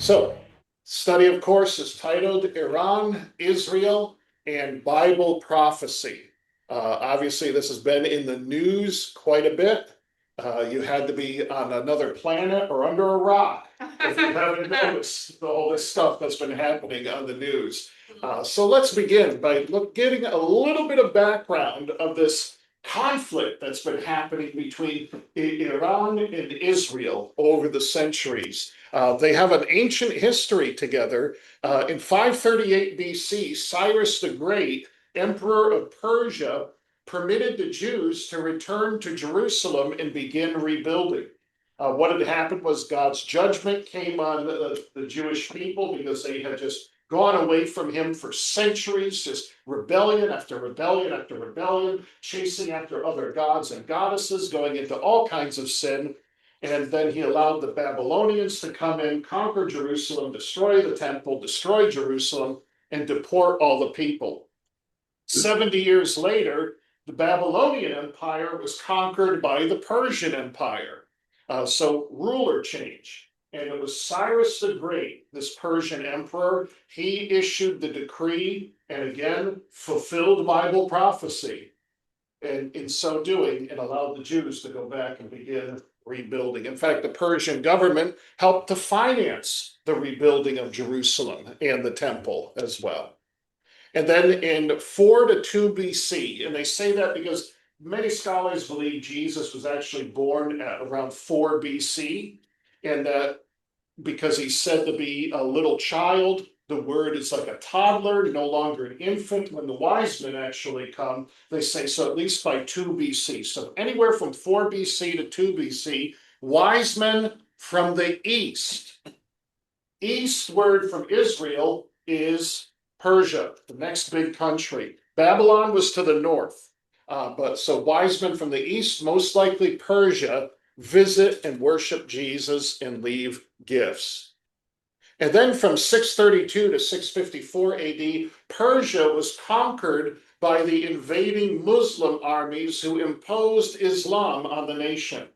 So, study, of course, is titled Iran, Israel, and Bible Prophecy. Obviously, this has been in the news quite a bit. You had to be on another planet or under a rock if you haven't noticed all this stuff that's been happening on the news. So let's begin by getting a little bit of background of this conflict that's been happening between Iran and Israel over the centuries. They have an ancient history together. In 538 BC, Cyrus the Great, emperor of Persia, permitted the Jews to return to Jerusalem and begin rebuilding. What had happened was God's judgment came on the Jewish people because they had just gone away from him for centuries, just rebellion after rebellion after rebellion, chasing after other gods and goddesses, going into all kinds of sin. And then he allowed the Babylonians to come in, conquer Jerusalem, destroy the temple, destroy Jerusalem, and deport all the people. 70 years later, the Babylonian Empire was conquered by the Persian Empire. So ruler change. And it was Cyrus the Great, this Persian emperor. He issued the decree and again fulfilled Bible prophecy. And in so doing, it allowed the Jews to go back and begin rebuilding. In fact, the Persian government helped to finance the rebuilding of Jerusalem and the temple as well. And then in 4 to 2 BC, and they say that because many scholars believe Jesus was actually born at around 4 BC, and that because he's said to be a little child, the word is like a toddler, no longer an infant. When the wise men actually come, they say so at least by 2 BC. So anywhere from 4 BC to 2 BC, wise men from the east. Eastward from Israel is Persia, the next big country. Babylon was to the north. But so wise men from the east, most likely Persia, visit and worship Jesus and leave gifts. And then from 632 to 654 AD, Persia was conquered by the invading Muslim armies who imposed Islam on the nation.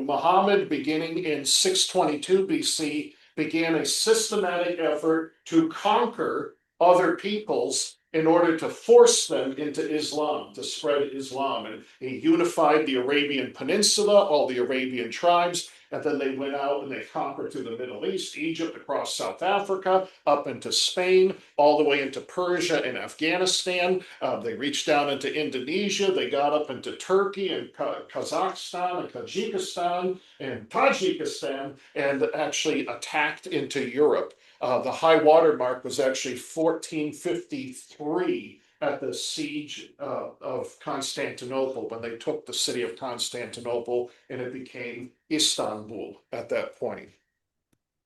Muhammad, beginning in 622 BC, began a systematic effort to conquer other peoples in order to force them into Islam, to spread Islam. And he unified the Arabian Peninsula, all the Arabian tribes, and then they went out and they conquered through the Middle East, Egypt, across South Africa, up into Spain, all the way into Persia and Afghanistan. They reached down into Indonesia. They got up into Turkey and Kazakhstan and Tajikistan and Tajikistan and actually attacked into Europe. The high water mark was actually 1453 at the siege of Constantinople, when they took the city of Constantinople and it became Istanbul at that point.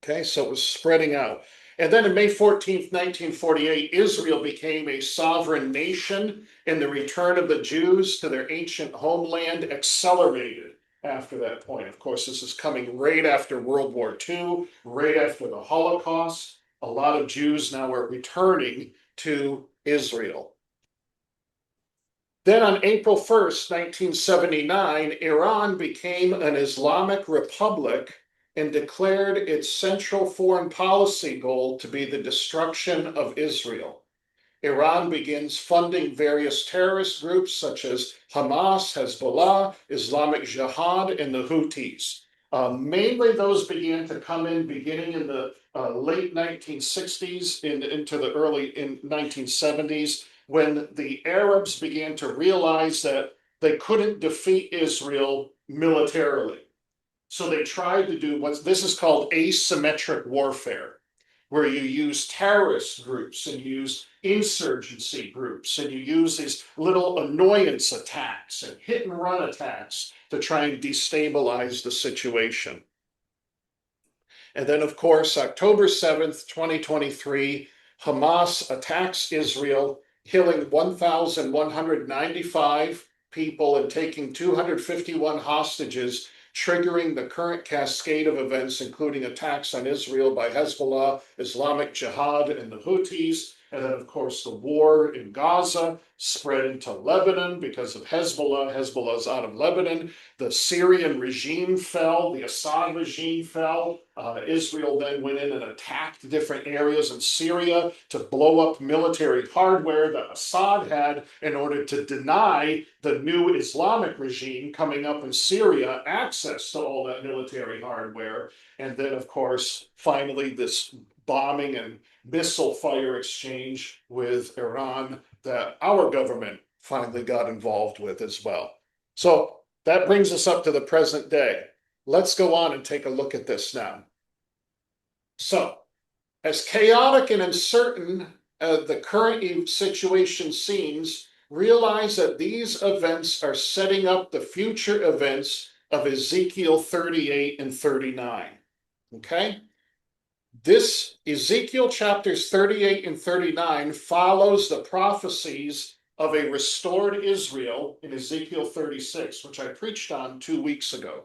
Okay, so it was spreading out. And then on May 14th, 1948, Israel became a sovereign nation, and the return of the Jews to their ancient homeland accelerated after that point. Of course, this is coming right after World War II, right after the Holocaust. A lot of Jews now are returning to Israel. Then on April 1st, 1979, Iran became an Islamic republic and declared its central foreign policy goal to be the destruction of Israel. Iran begins funding various terrorist groups such as Hamas, Hezbollah, Islamic Jihad, and the Houthis. Mainly those began to come in beginning in the late 1960s into the early 1970s, when the Arabs began to realize that they couldn't defeat Israel militarily. So they tried to do this is called asymmetric warfare, where you use terrorist groups and you use insurgency groups and you use these little annoyance attacks and hit and run attacks to try and destabilize the situation. And then, of course, October 7th, 2023, Hamas attacks Israel, killing 1,195 people and taking 251 hostages, triggering the current cascade of events, including attacks on Israel by Hezbollah, Islamic Jihad, and the Houthis. And then, of course, the war in Gaza spread into Lebanon because of Hezbollah. Hezbollah's out of Lebanon. The Syrian regime fell. The Assad regime fell. Israel then went in and attacked different areas in Syria to blow up military hardware that Assad had in order to deny the new Islamic regime coming up in Syria access to all that military hardware. And then, of course, finally, this bombing and missile fire exchange with Iran that our government finally got involved with as well. So that brings us up to the present day. Let's go on and take a look at this now. So, as chaotic and uncertain the current situation seems, realize that these events are setting up the future events of Ezekiel 38 and 39. Okay? This Ezekiel chapters 38 and 39 follows the prophecies of a restored Israel in Ezekiel 36, which I preached on 2 weeks ago.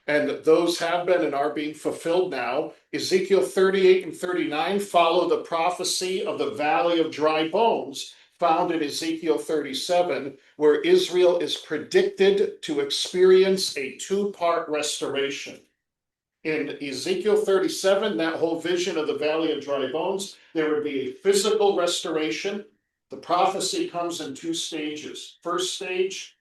And those have been and are being fulfilled now. Ezekiel 38 and 39 follow the prophecy of the valley of dry bones found in Ezekiel 37, where Israel is predicted to experience a two-part restoration. In Ezekiel 37, that whole vision of the valley of dry bones, there would be a physical restoration. The prophecy comes in two stages. First stage,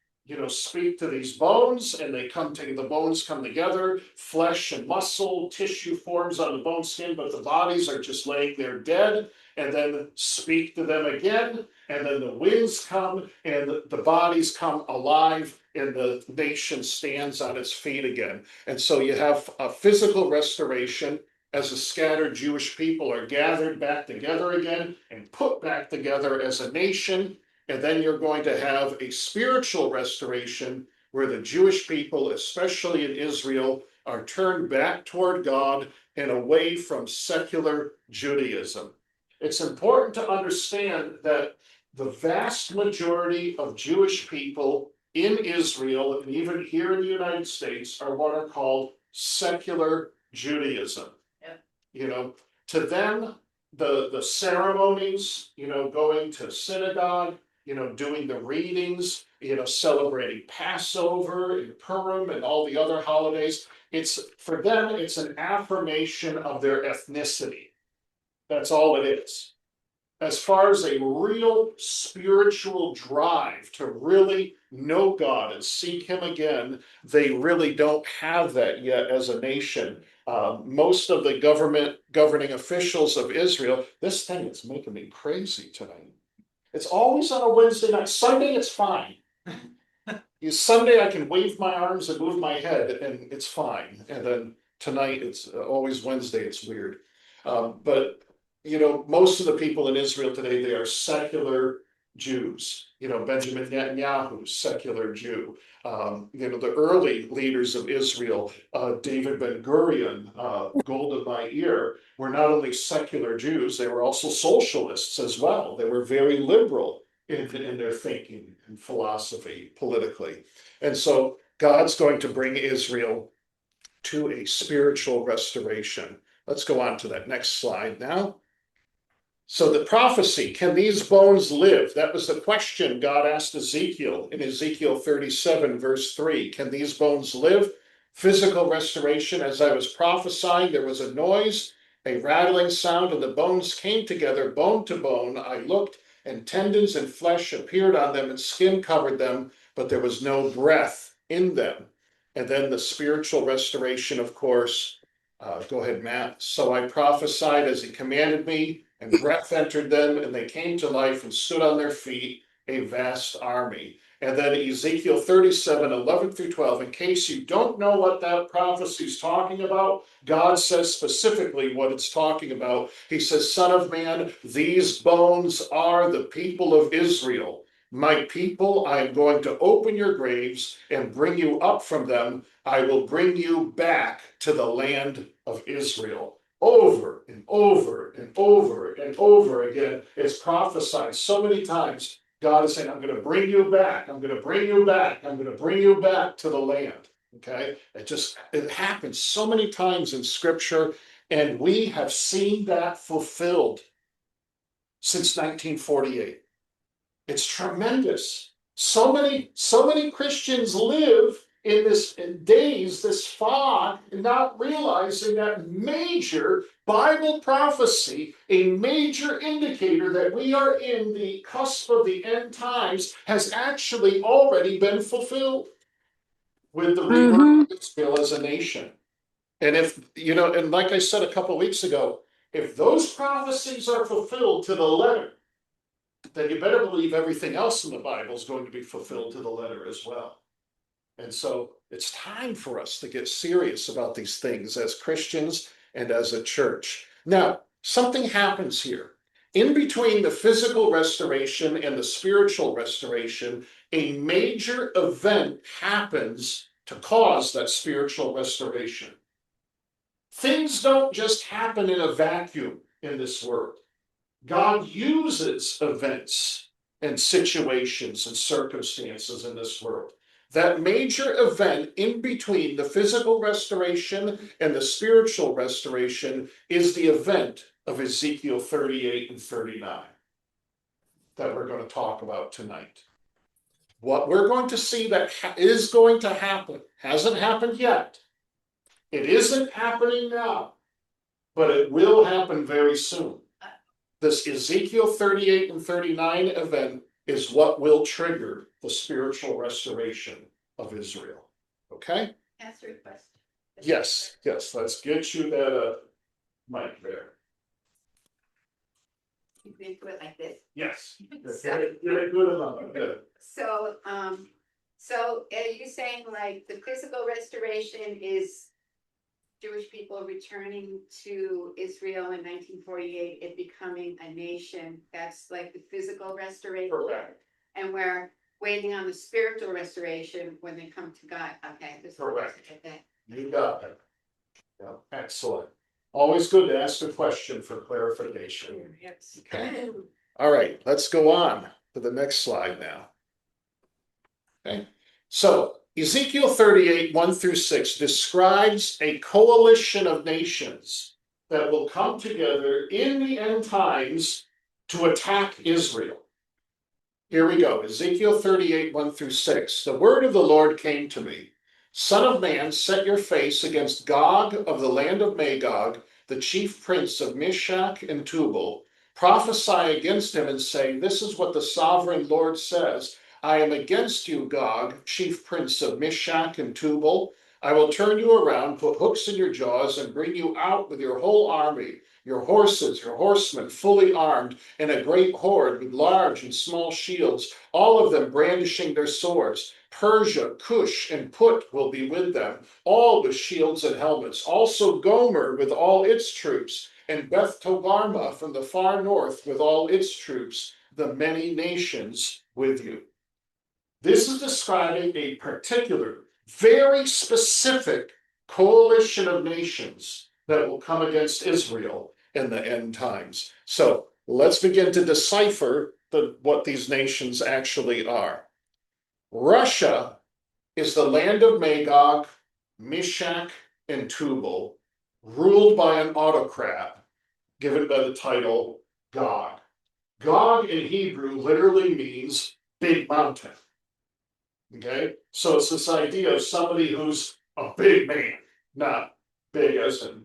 speak to these bones, and the bones come together, flesh and muscle, tissue forms on the bone skin, but the bodies are just laying there dead, and then speak to them again, and then the winds come, and the bodies come alive, and the nation stands on its feet again. And so you have a physical restoration as the scattered Jewish people are gathered back together again and put back together as a nation. And then you're going to have a spiritual restoration where the Jewish people, especially in Israel, are turned back toward God and away from secular Judaism. It's important to understand that the vast majority of Jewish people in Israel, and even here in the United States, are what are called secular Judaism. Yeah. To them, the ceremonies, going to synagogue, doing the readings, celebrating Passover and Purim and all the other holidays. For them, it's an affirmation of their ethnicity. That's all it is. As far as a real spiritual drive to really know God and seek Him again, they really don't have that yet as a nation. Most of the governing officials of Israel, this thing is making me crazy tonight. It's always on a Wednesday night. Sunday, it's fine. Sunday, I can wave my arms and move my head, and it's fine. And then tonight, it's always Wednesday. It's weird. But most of the people in Israel today, they are secular Jews. Benjamin Netanyahu, secular Jew. The early leaders of Israel, David Ben-Gurion, Golda Meir, were not only secular Jews, they were also socialists as well. They were very liberal in their thinking and philosophy politically. And so God's going to bring Israel to a spiritual restoration. Let's go on to that next slide now. So the prophecy, can these bones live? That was the question God asked Ezekiel in Ezekiel 37, verse 3. Can these bones live? Physical restoration. As I was prophesying, there was a noise, a rattling sound, and the bones came together, bone to bone. I looked, and tendons and flesh appeared on them, and skin covered them, but there was no breath in them. And then the spiritual restoration, of course. Go ahead, Matt. So I prophesied as He commanded me, and breath entered them, and they came to life and stood on their feet, a vast army. And then Ezekiel 37, 11 through 12, in case you don't know what that prophecy is talking about, God says specifically what it's talking about. He says, Son of man, these bones are the people of Israel. My people, I am going to open your graves and bring you up from them. I will bring you back to the land of Israel. Over and over and over and over again, it's prophesied so many times. God is saying, I'm going to bring you back. I'm going to bring you back. I'm going to bring you back to the land. Okay? It happens so many times in Scripture, and we have seen that fulfilled. since 1948. It's tremendous. So many Christians live in this fog, and not realizing that major Bible prophecy, a major indicator that we are in the cusp of the end times, has actually already been fulfilled with the rebirth of Israel as a nation. And if, and like I said a couple of weeks ago, if those prophecies are fulfilled to the letter, then you better believe everything else in the Bible is going to be fulfilled to the letter as well. And so it's time for us to get serious about these things as Christians and as a church. Now, something happens here. In between the physical restoration and the spiritual restoration, a major event happens to cause that spiritual restoration. Things don't just happen in a vacuum in this world. God uses events and situations and circumstances in this world. That major event in between the physical restoration and the spiritual restoration is the event of Ezekiel 38 and 39 that we're going to talk about tonight. What we're going to see that is going to happen hasn't happened yet. It isn't happening now, but it will happen very soon. This Ezekiel 38 and 39 event is what will trigger the spiritual restoration of Israel. Okay? Answer your question. Yes. Let's get you that mic there. You can do it like this. Yes. Get it good enough. Good. So are you saying like the physical restoration is Jewish people returning to Israel in 1948, it becoming a nation? That's like the physical restoration. Correct. And we're waiting on the spiritual restoration when they come to God. Okay. Correct. You got it. Yeah, excellent. Always good to ask a question for clarification. Yes. Okay. All right, let's go on to the next slide now. Okay. So Ezekiel 38, 1 through 6 describes a coalition of nations that will come together in the end times to attack Israel. Here we go, Ezekiel 38, 1 through 6. The word of the Lord came to me. Son of man, set your face against Gog of the land of Magog, the chief prince of Meshach and Tubal. Prophesy against him and say, this is what the sovereign Lord says. I am against you, Gog, chief prince of Meshach and Tubal. I will turn you around, put hooks in your jaws, and bring you out with your whole army, your horses, your horsemen, fully armed, and a great horde with large and small shields, all of them brandishing their swords. Persia, Cush, and Put will be with them, all with shields and helmets. Also Gomer with all its troops, and Beth Togarmah from the far north with all its troops, the many nations with you. This is describing a particular, very specific coalition of nations that will come against Israel in the end times. So let's begin to decipher what these nations actually are. Russia is the land of Magog, Meshach, and Tubal, ruled by an autocrat given by the title Gog. Gog in Hebrew literally means big mountain. Okay, so it's this idea of somebody who's a big man, not big as in,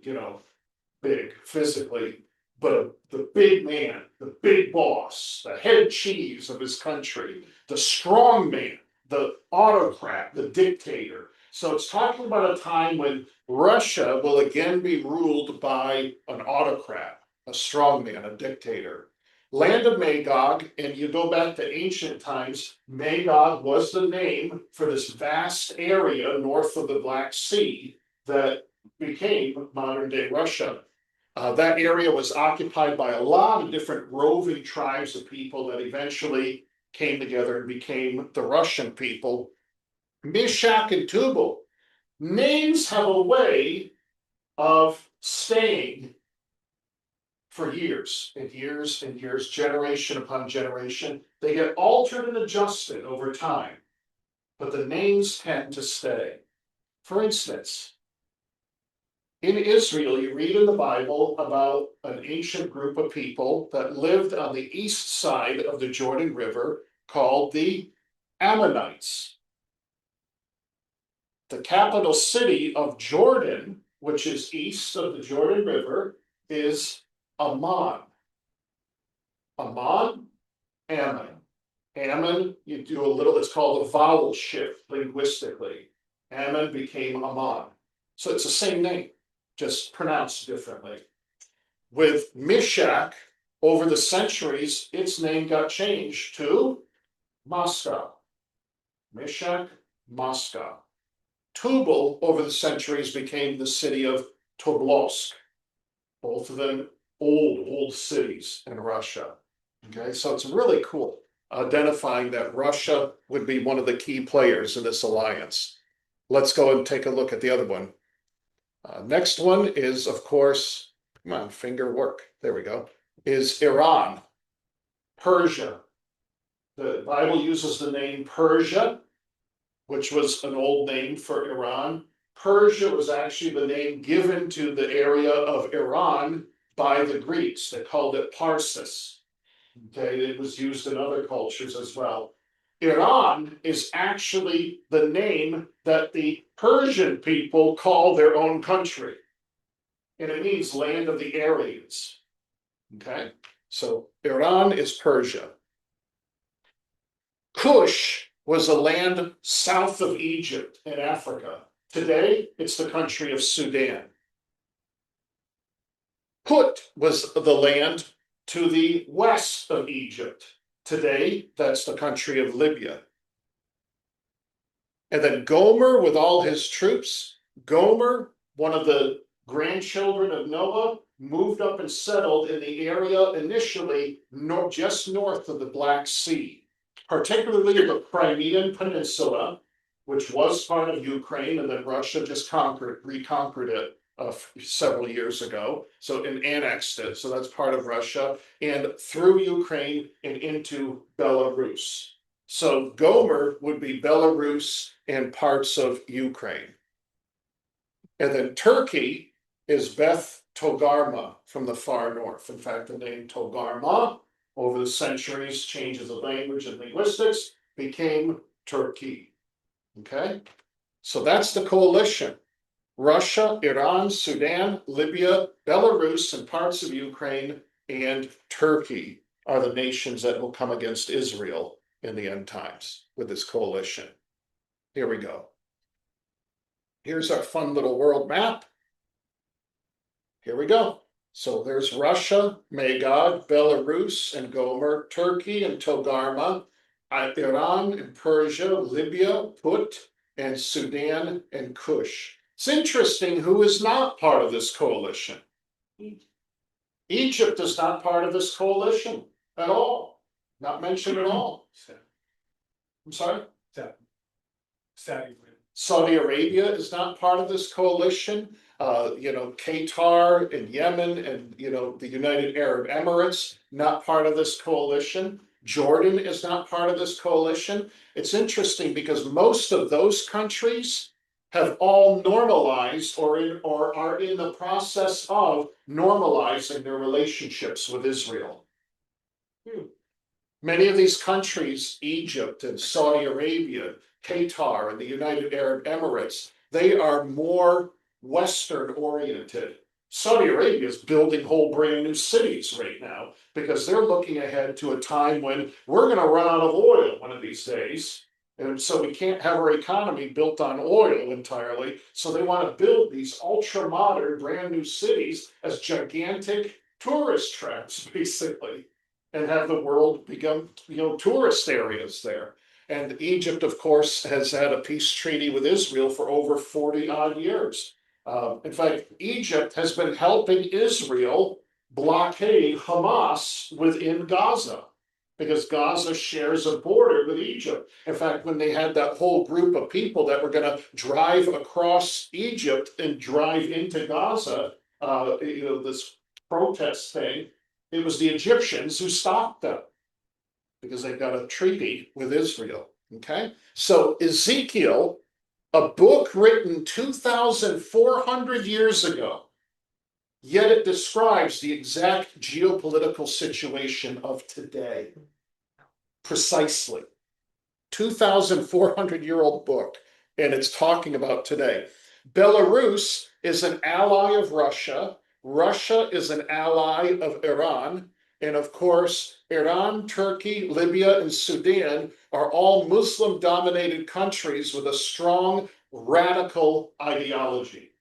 big physically, but the big man, the big boss, the head cheese of his country, the strong man, the autocrat, the dictator. So it's talking about a time when Russia will again be ruled by an autocrat, a strongman, a dictator. Land of Magog, and you go back to ancient times, Magog was the name for this vast area north of the Black Sea that became modern-day Russia. That area was occupied by a lot of different roving tribes of people that eventually came together and became the Russian people. Meshach and Tubal, names have a way of staying for years and years and years, generation upon generation. They get altered and adjusted over time, but the names tend to stay. For instance, in Israel, you read in the Bible about an ancient group of people that lived on the east side of the Jordan River called the Ammonites. The capital city of Jordan, which is east of the Jordan River, is Amman. Amman, Ammon. Ammon, you do a little, it's called a vowel shift linguistically. Ammon became Amman. So it's the same name, just pronounced differently. With Meshach, over the centuries, its name got changed to Moscow. Meshach, Moscow. Tubal, over the centuries, became the city of Tobolsk. Both of them old cities in Russia. Okay, so it's really cool identifying that Russia would be one of the key players in this alliance. Let's go and take a look at the other one. Next one is, of course, come on, finger work. There we go. Is Iran, Persia. The Bible uses the name Persia, which was an old name for Iran. Persia was actually the name given to the area of Iran by the Greeks. They called it Parsis. Okay, it was used in other cultures as well. Iran is actually the name that the Persian people call their own country. And it means land of the Aryans. Okay, so Iran is Persia. Kush was a land south of Egypt in Africa. Today, it's the country of Sudan. Put was the land to the west of Egypt. Today, that's the country of Libya. And then Gomer with all his troops. Gomer, one of the grandchildren of Noah, moved up and settled in the area initially just north of the Black Sea, particularly the Crimean Peninsula, which was part of Ukraine, and then Russia just reconquered it several years ago, and annexed it. So that's part of Russia, and through Ukraine and into Belarus. So Gomer would be Belarus and parts of Ukraine. And then Turkey is Beth Togarmah from the far north. In fact, the name Togarmah, over the centuries, changes of language and linguistics, became Turkey. Okay, so that's the coalition. Russia, Iran, Sudan, Libya, Belarus, and parts of Ukraine, and Turkey are the nations that will come against Israel in the end times with this coalition. Here we go. Here's our fun little world map. Here we go. So there's Russia, Magog, Belarus, and Gomer, Turkey and Togarmah, Iran and Persia, Libya, Put, and Sudan and Kush. It's interesting who is not part of this coalition. Egypt is not part of this coalition at all. Not mentioned at all. I'm sorry? Saudi Arabia is not part of this coalition. Qatar and Yemen and, the United Arab Emirates, not part of this coalition. Jordan is not part of this coalition. It's interesting because most of those countries have all normalized or are in the process of normalizing their relationships with Israel. Many of these countries, Egypt and Saudi Arabia, Qatar and the United Arab Emirates, they are more Western oriented. Saudi Arabia is building whole brand new cities right now because they're looking ahead to a time when we're going to run out of oil one of these days. And so we can't have our economy built on oil entirely. So they want to build these ultra modern brand new cities as gigantic tourist traps, basically, and have the world become, tourist areas there. And Egypt, of course, has had a peace treaty with Israel for over 40 odd years. In fact, Egypt has been helping Israel blockade Hamas within Gaza because Gaza shares a border with Egypt. In fact, when they had that whole group of people that were going to drive across Egypt and drive into Gaza, this protest thing, it was the Egyptians who stopped them because they've got a treaty with Israel. Okay, so Ezekiel A book written 2,400 years ago, yet it describes the exact geopolitical situation of today. Precisely. 2,400-year-old book, and it's talking about today. Belarus is an ally of Russia. Russia is an ally of Iran. And of course, Iran, Turkey, Libya, and Sudan are all Muslim-dominated countries with a strong radical ideology.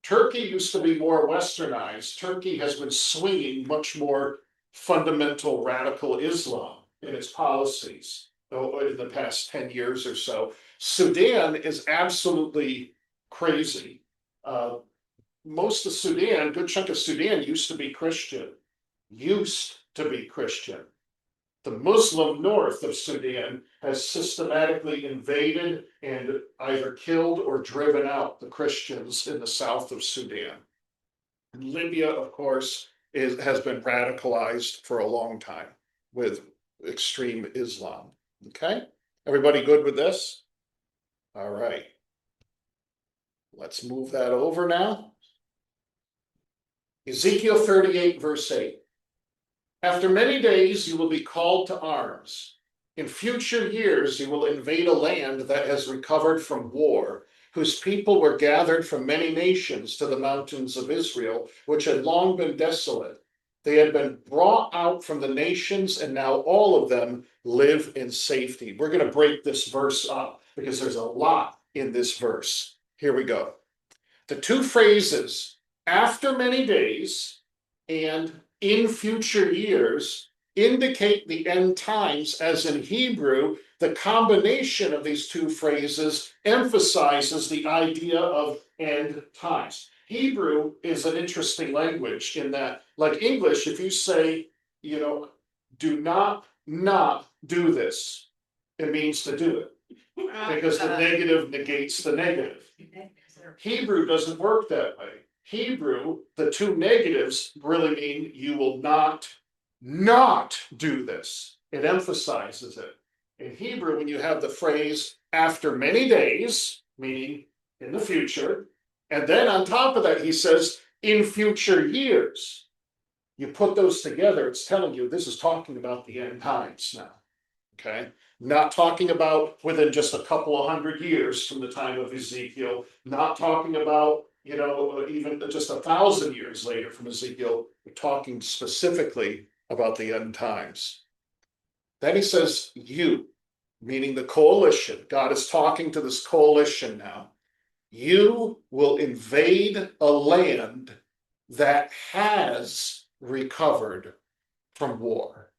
Turkey used to be more westernized. Turkey has been swinging much more fundamental radical Islam in its policies in the past 10 years or so. Sudan is absolutely crazy. Most of Sudan, a good chunk of Sudan used to be Christian. The Muslim north of Sudan has systematically invaded and either killed or driven out the Christians in the south of Sudan. And Libya, of course, has been radicalized for a long time with extreme Islam. Okay, everybody good with this? All right. Let's move that over now. Ezekiel 38, verse 8. After many days you will be called to arms. In future years you will invade a land that has recovered from war, whose people were gathered from many nations to the mountains of Israel, which had long been desolate. They had been brought out from the nations, and now all of them live in safety. We're going to break this verse up because there's a lot in this verse. Here we go. The two phrases, after many days and in future years, indicate the end times, as in Hebrew, the combination of these two phrases emphasizes the idea of end times. Hebrew is an interesting language in that, like English, if you say, do not do this, it means to do it, because the negative negates the negative. Hebrew doesn't work that way. Hebrew, the two negatives really mean you will not do this. It emphasizes it. In Hebrew, when you have the phrase after many days, meaning in the future, and then on top of that, he says in future years. You put those together, it's telling you this is talking about the end times now. Okay? Not talking about within just a couple of hundred years from the time of Ezekiel, not talking about, even just 1,000 years later from Ezekiel. We're talking specifically about the end times. Then he says, you, meaning the coalition. God is talking to this coalition now. You will invade a land that has recovered from war.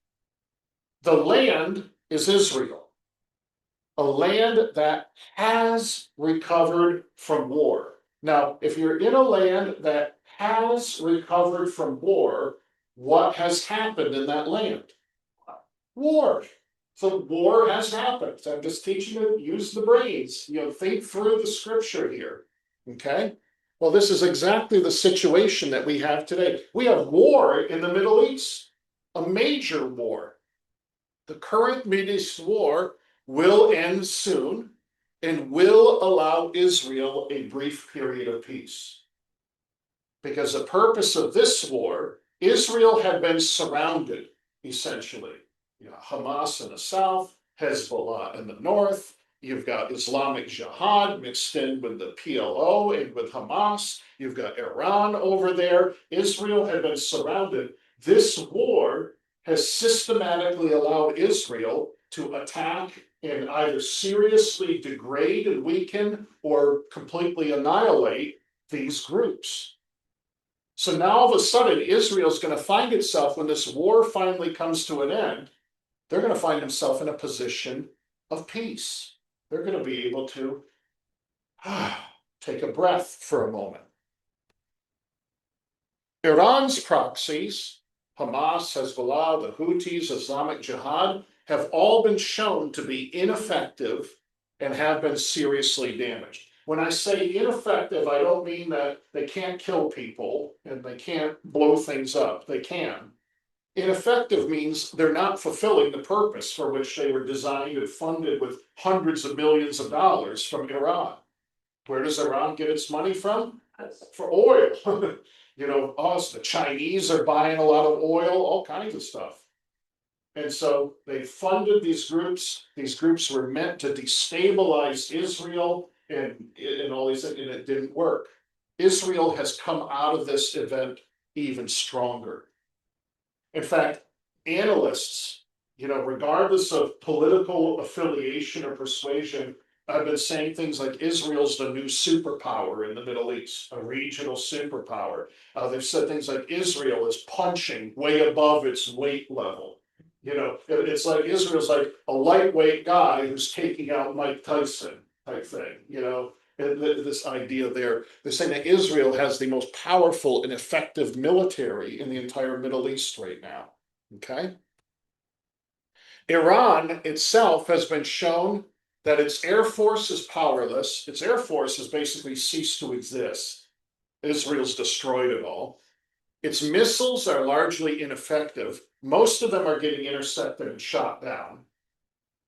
The land is Israel, a land that has recovered from war. Now, if you're in a land that has recovered from war, what has happened in that land? War. So war has happened. So I'm just teaching you to use the brains, think through the scripture here. Okay? Well, this is exactly the situation that we have today. We have war in the Middle East, a major war. The current Middle East war will end soon and will allow Israel a brief period of peace. Because the purpose of this war, Israel had been surrounded, essentially. Hamas in the south, Hezbollah in the north. You've got Islamic Jihad mixed in with the PLO and with Hamas. You've got Iran over there. Israel had been surrounded. This war has systematically allowed Israel to attack and either seriously degrade and weaken or completely annihilate these groups. So now all of a sudden, Israel's going to find itself, when this war finally comes to an end, they're going to find themselves in a position of peace. They're going to be able to take a breath for a moment. Iran's proxies, Hamas, Hezbollah, the Houthis, Islamic Jihad, have all been shown to be ineffective and have been seriously damaged. When I say ineffective, I don't mean that they can't kill people and they can't blow things up. They can. Ineffective means they're not fulfilling the purpose for which they were designed and funded with hundreds of millions of dollars from Iran. Where does Iran get its money from? For oil. You know, us, the Chinese are buying a lot of oil, all kinds of stuff. And so they funded these groups. These groups were meant to destabilize Israel and all these, and it didn't work. Israel has come out of this event even stronger. In fact, analysts, you know, regardless of political affiliation or persuasion, have been saying things like Israel's the new superpower in the Middle East, a regional superpower. They've said things like Israel is punching way above its weight level. You know, it's like Israel's like a lightweight guy who's taking out Mike Tyson type thing, you know. This idea they're saying that Israel has the most powerful and effective military in the entire Middle East right now. Okay. Iran itself has been shown that its air force is powerless. Its air force has basically ceased to exist. Israel's destroyed it all. Its missiles are largely ineffective. Most of them are getting intercepted and shot down.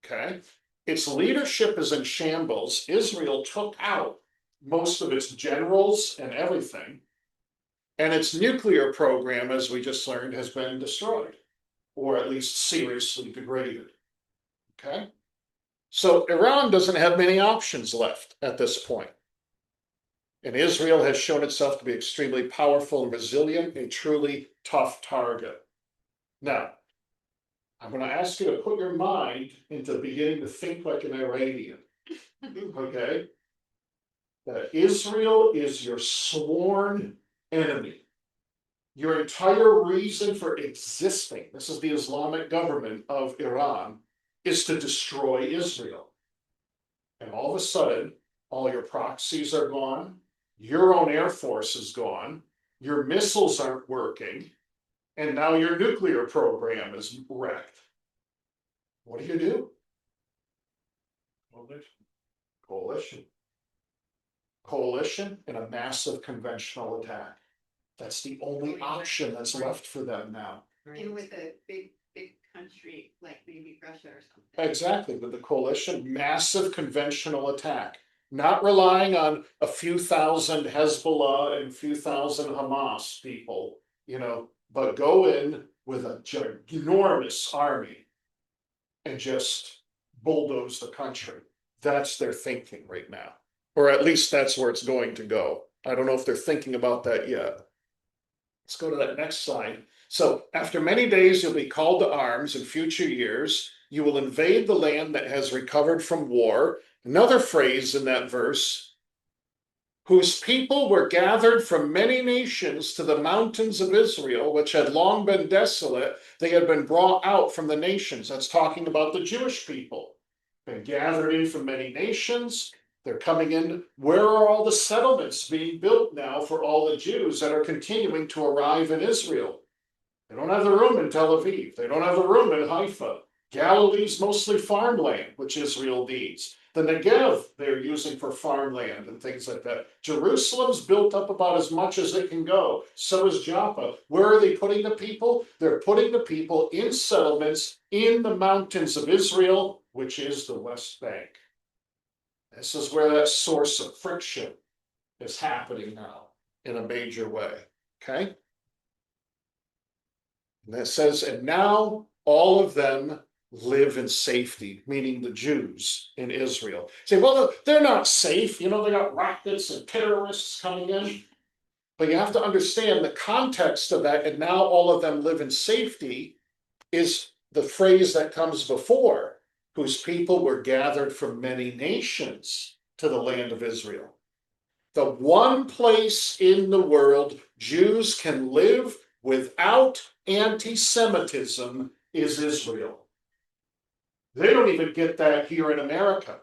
Okay. Its leadership is in shambles. Israel took out most of its generals and everything. And its nuclear program, as we just learned, has been destroyed, or at least seriously degraded. Okay? So Iran doesn't have many options left at this point. And Israel has shown itself to be extremely powerful and resilient, a truly tough target. Now, I'm going to ask you to put your mind into beginning to think like an Iranian. Okay? That Israel is your sworn enemy. Your entire reason for existing, this is the Islamic government of Iran, is to destroy Israel. And all of a sudden, all your proxies are gone, your own air force is gone, your missiles aren't working, and now your nuclear program is wrecked. What do you do? Coalition. Coalition and a massive conventional attack. That's the only option that's left for them now. And with a big country like maybe Russia or something. Exactly, with the coalition, massive conventional attack, not relying on a few thousand Hezbollah and a few thousand Hamas people, you know, but go in with a ginormous army and just bulldoze the country. That's their thinking right now, or at least that's where it's going to go. I don't know if they're thinking about that yet. Let's go to that next slide. So after many days, you'll be called to arms in future years. You will invade the land that has recovered from war. Another phrase in that verse, whose people were gathered from many nations to the mountains of Israel, which had long been desolate. They had been brought out from the nations. That's talking about the Jewish people. Been gathered in from many nations. They're coming in. Where are all the settlements being built now for all the Jews that are continuing to arrive in Israel? They don't have the room in Tel Aviv. They don't have the room in Haifa. Galilee's mostly farmland, which Israel needs. The Negev they're using for farmland and things like that. Jerusalem's built up about as much as it can go. So is Joppa. Where are they putting the people? They're putting the people in settlements in the mountains of Israel, which is the West Bank. This is where that source of friction is happening now in a major way. Okay? And that says, and now all of them live in safety, meaning the Jews in Israel. Say, well, they're not safe. You know, they got rockets and terrorists coming in. But you have to understand the context of that, and now all of them live in safety, is the phrase that comes before, whose people were gathered from many nations to the land of Israel. The one place in the world Jews can live without anti-Semitism is Israel. They don't even get that here in America.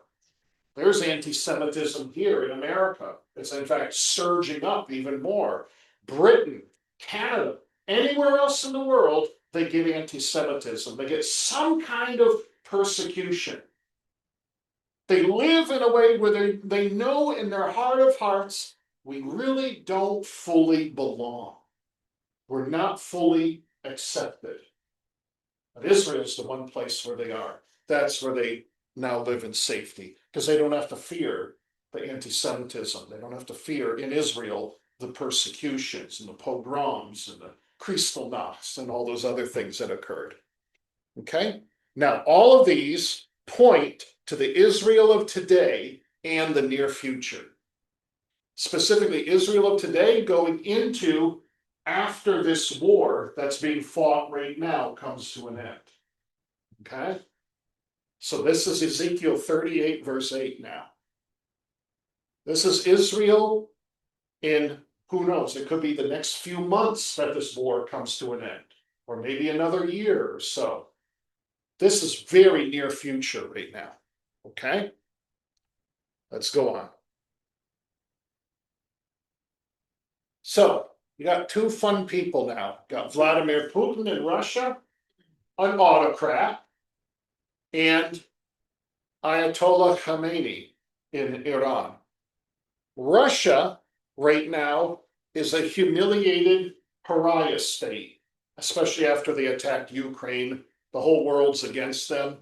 There's anti-Semitism here in America. It's in fact surging up even more. Britain, Canada, anywhere else in the world, they get anti-Semitism. They get some kind of persecution. They live in a way where they know in their heart of hearts, we really don't fully belong. We're not fully accepted. But Israel's the one place where they are. That's where they now live in safety, because they don't have to fear the anti-Semitism. They don't have to fear in Israel the persecutions and the pogroms and the Kristallnachts and all those other things that occurred. Okay? Now, all of these point to the Israel of today and the near future. Specifically, Israel of today going into after this war that's being fought right now comes to an end. Okay? So this is Ezekiel 38, verse 8 now. This is Israel in, who knows, it could be the next few months that this war comes to an end, or maybe another year or so. This is very near future right now. Okay? Let's go on. So, you got two fun people now. Got Vladimir Putin in Russia, an autocrat, and Ayatollah Khamenei in Iran. Russia, right now, is a humiliated pariah state, especially after they attacked Ukraine. The whole world's against them.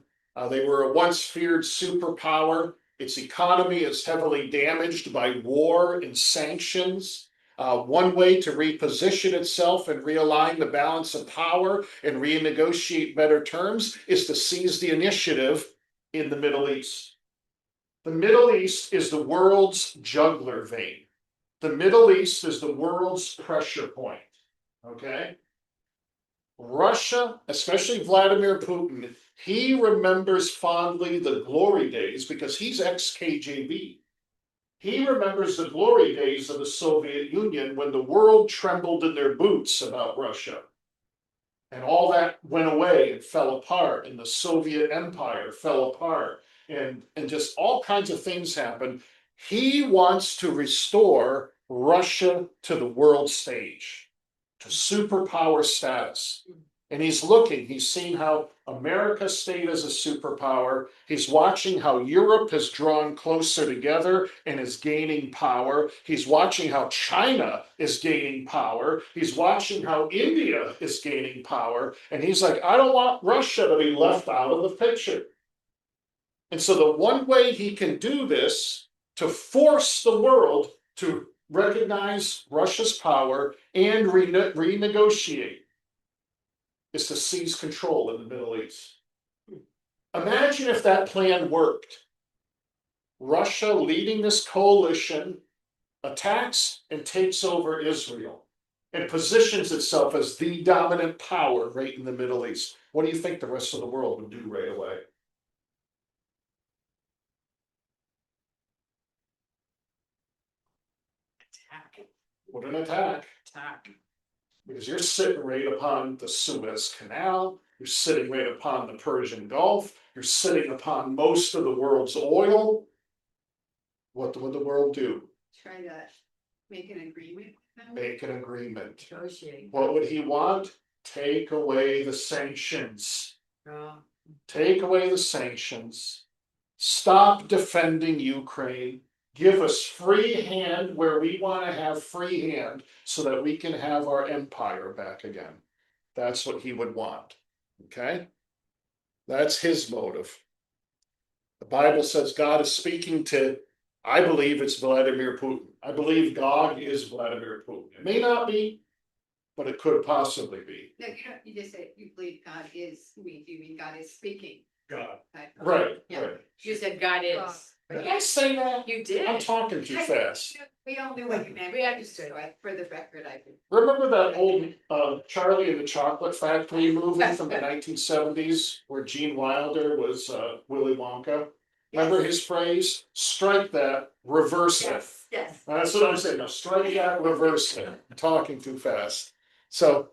They were a once feared superpower. Its economy is heavily damaged by war and sanctions. One way to reposition itself and realign the balance of power and renegotiate better terms is to seize the initiative in the Middle East. The Middle East is the world's jugular vein. The Middle East is the world's pressure point. Okay? Russia, especially Vladimir Putin, he remembers fondly the glory days because he's ex-KGB. He remembers the glory days of the Soviet Union when the world trembled in their boots about Russia. And all that went away and fell apart, and the Soviet Empire fell apart, and just all kinds of things happened. He wants to restore Russia to the world stage, to superpower status. And he's looking, he's seen how America stayed as a superpower. He's watching how Europe has drawn closer together and is gaining power. He's watching how China is gaining power. He's watching how India is gaining power. And he's like, I don't want Russia to be left out of the picture. And so the one way he can do this to force the world to recognize Russia's power and renegotiate is to seize control in the Middle East. Imagine if that plan worked. Russia, leading this coalition, attacks and takes over Israel and positions itself as the dominant power right in the Middle East. What do you think the rest of the world would do right away? Attack. What an attack. Attack. Because you're sitting right upon the Suez Canal, you're sitting right upon the Persian Gulf, you're sitting upon most of the world's oil. What would the world do? Try to make an agreement with them. Make an agreement. Negotiate. What would he want? Take away the sanctions. Oh, Take away the sanctions. Stop defending Ukraine. Give us free hand where we want to have free hand so that we can have our empire back again. That's what he would want. Okay? That's his motive. The Bible says God is speaking to, I believe it's Vladimir Putin. I believe God is Vladimir Putin. It may not be, but it could possibly be. No, you just said you believe God is, you mean God is speaking. God. Okay. Right, Yeah. right. you said God is. God. Did I say that? You did. I'm talking too fast. We all knew what you meant. We understood. So for the record, I did. Remember that old Charlie and the Chocolate Factory movie from the 1970s where Gene Wilder was Willy Wonka? Remember his phrase? Strike that, reverse it. Yes. That's what I'm saying. Now, strike that, reverse it. I'm talking too fast. So,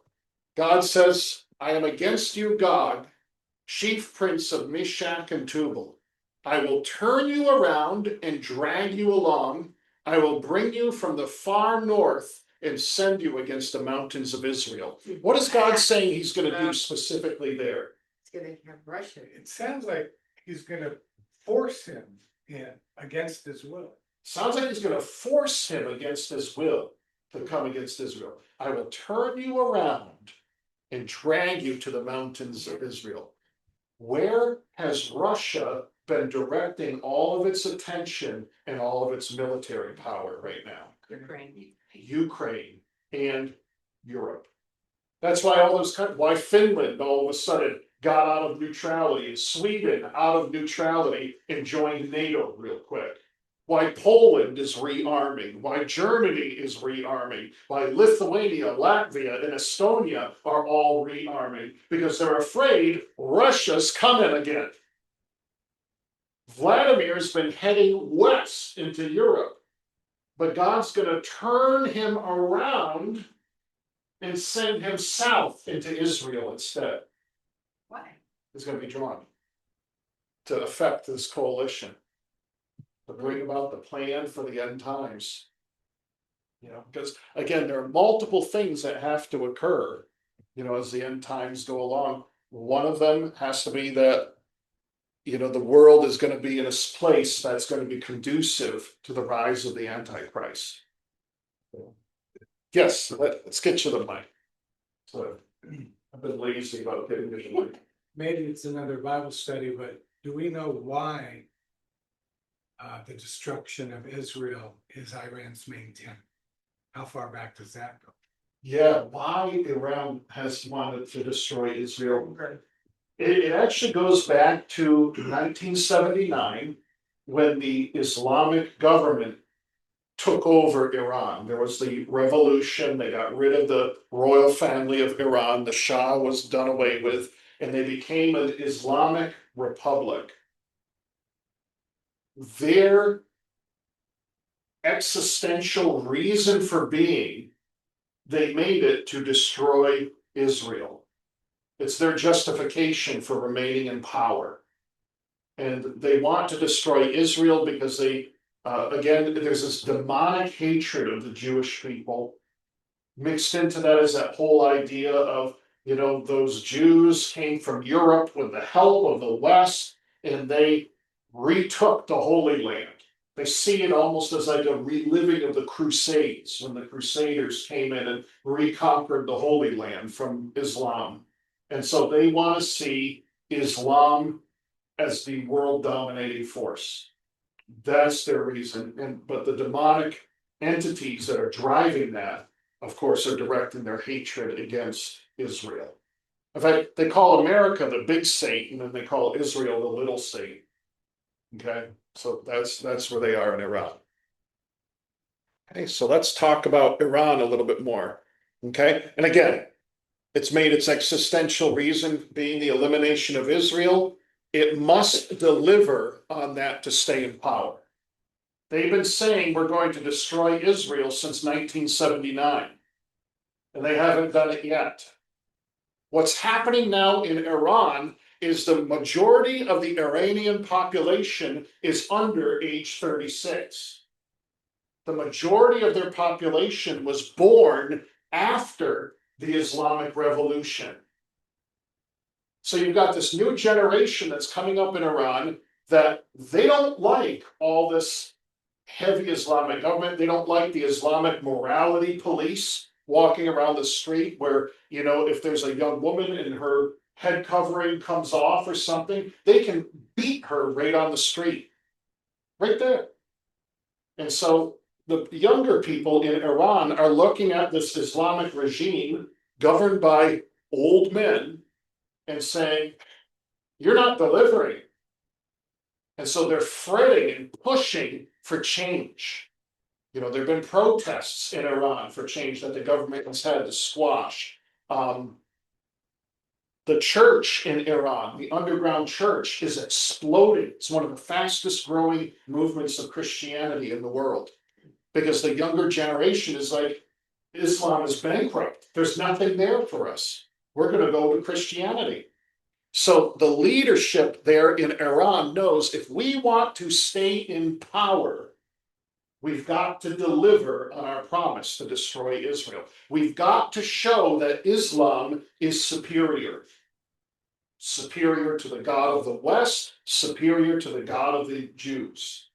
God says, I am against you, God, chief prince of Meshach and Tubal. I will turn you around and drag you along. I will bring you from the far north and send you against the mountains of Israel. What is God saying he's going to do specifically there? It's gonna have Russia. It sounds like he's gonna force him in against his will. Sounds like he's going to force him against his will to come against Israel. I will turn you around and drag you to the mountains of Israel. Where has Russia been directing all of its attention and all of its military power right now. Ukraine and Europe. That's why all those countries, why Finland all of a sudden got out of neutrality, and Sweden out of neutrality and joined NATO real quick. Why Poland is rearming, why Germany is rearming, why Lithuania, Latvia, and Estonia are all rearming, because they're afraid Russia's coming again. Vladimir's been heading west into Europe, but God's gonna turn him around and send him south into Israel instead. Why? Is gonna be drawn to affect this coalition, to bring about the plan for the end times. You know, because again, there are multiple things that have to occur, you know, as the end times go along. One of them has to be that, you know, the world is gonna be in a place that's gonna be conducive to the rise of the Antichrist. Yes, let's get you the mic. So, I've been lazy about getting you the mic. Maybe it's another Bible study, but do we know why the destruction of Israel is Iran's main intent? How far back does that go? Yeah, why Iran has wanted to destroy Israel. It actually goes back to 1979, when the Islamic government took over Iran. There was the revolution, they got rid of the royal family of Iran, the Shah was done away with, and they became an Islamic republic. Their existential reason for being, they made it to destroy Israel. It's their justification for remaining in power. And they want to destroy Israel because they, again, there's this demonic hatred of the Jewish people. Mixed into that is that whole idea of, you know, those Jews came from Europe with the help of the West, and they retook the Holy Land. They see it almost as like a reliving of the Crusades, when the Crusaders came in and reconquered the Holy Land from Islam. And so they want to see Islam as the world dominating force. That's their reason. But the demonic entities that are driving that, of course, are directing their hatred against Israel. In fact, they call America the big Satan, and they call Israel the little Satan. Okay, so that's where they are in Iran. Okay, so let's talk about Iran a little bit more. Okay, and again, it's made its existential reason being the elimination of Israel. It must deliver on that to stay in power. They've been saying we're going to destroy Israel since 1979, and they haven't done it yet. What's happening now in Iran is the majority of the Iranian population is under age 36. The majority of their population was born after the Islamic Revolution. So you've got this new generation that's coming up in Iran that they don't like all this heavy Islamic government. They don't like the Islamic morality police walking around the street where, you know, if there's a young woman and her head covering comes off or something, they can beat her right on the street, right there. And so the younger people in Iran are looking at this Islamic regime governed by old men and saying, you're not delivering. And so they're fretting and pushing for change. You know, there have been protests in Iran for change that the government has had to squash. The church in Iran, the underground church, is exploding. It's one of the fastest growing movements of Christianity in the world, because the younger generation is like, Islam is bankrupt. There's nothing there for us. We're going to go to Christianity. So the leadership there in Iran knows if we want to stay in power, we've got to deliver on our promise to destroy Israel. We've got to show that Islam is superior. Superior to the God of the West, superior to the God of the Jews.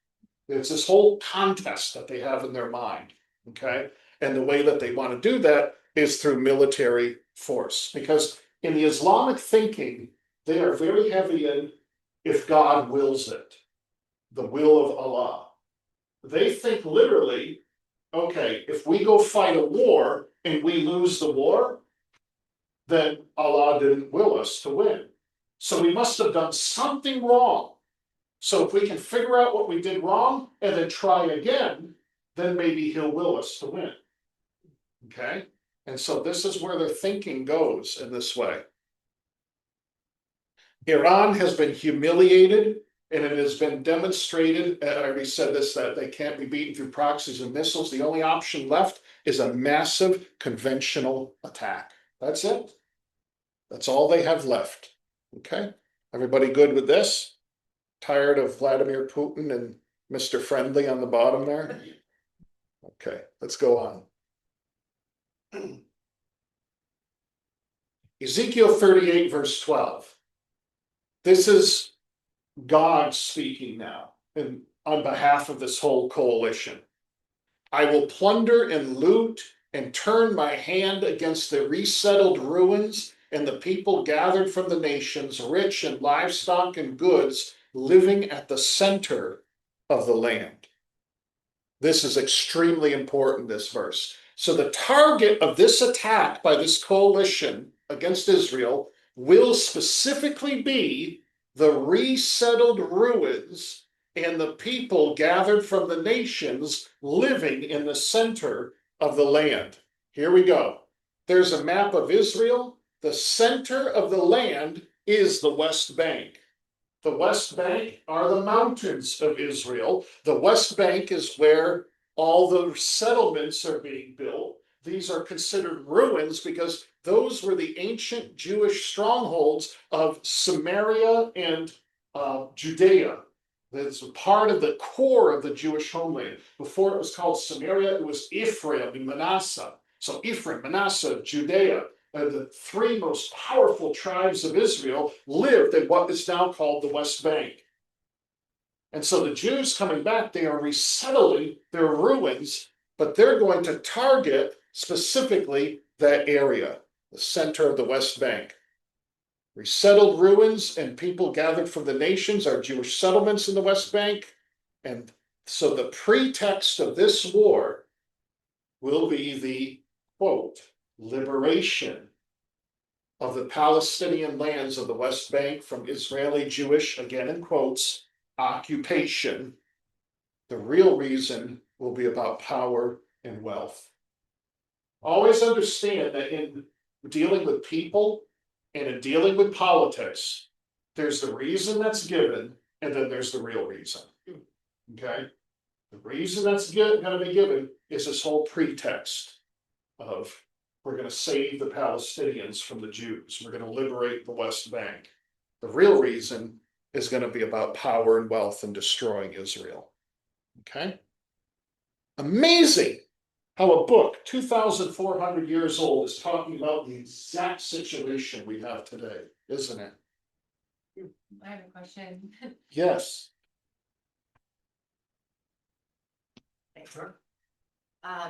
It's this whole contest that they have in their mind, okay? And the way that they want to do that is through military force. Because in the Islamic thinking, they are very heavy in if God wills it, the will of Allah. They think literally, okay, if we go fight a war and we lose the war, then Allah didn't will us to win. So we must have done something wrong. So if we can figure out what we did wrong and then try again, then maybe he'll will us to win. Okay? And so this is where their thinking goes in this way. Iran has been humiliated, and it has been demonstrated, I already said this, that they can't be beaten through proxies and missiles. The only option left is a massive conventional attack. That's it. That's all they have left. Okay? Everybody good with this? Tired of Vladimir Putin and Mr. Friendly on the bottom there? Okay, let's go on. Ezekiel 38, verse 12. This is God speaking now, and on behalf of this whole coalition. I will plunder and loot and turn my hand against the resettled ruins and the people gathered from the nations, rich in livestock and goods, living at the center of the land. This is extremely important, this verse. So the target of this attack by this coalition against Israel will specifically be the resettled ruins and the people gathered from the nations living in the center of the land. Here we go. There's a map of Israel. The center of the land is the West Bank. The West Bank are the mountains of Israel. The West Bank is where all the settlements are being built. These are considered ruins because those were the ancient Jewish strongholds of Samaria and Judea. That's part of the core of the Jewish homeland. Before it was called Samaria, it was Ephraim and Manasseh. So Ephraim, Manasseh, Judea, the three most powerful tribes of Israel lived in what is now called the West Bank. And so the Jews coming back, they are resettling their ruins, but they're going to target specifically that area, the center of the West Bank. Resettled ruins and people gathered from the nations are Jewish settlements in the West Bank. And so the pretext of this war will be the, quote, liberation of the Palestinian lands of the West Bank from Israeli Jewish, again in quotes, occupation. The real reason will be about power and wealth. Always understand that in dealing with people and in dealing with politics, there's the reason that's given, and then there's the real reason. Okay? The reason that's going to be given is this whole pretext of we're going to save the Palestinians from the Jews. We're going to liberate the West Bank. The real reason is going to be about power and wealth and destroying Israel. Okay? Amazing how a book 2,400 years old is talking about the exact situation we have today, isn't it? I have a question. Yes.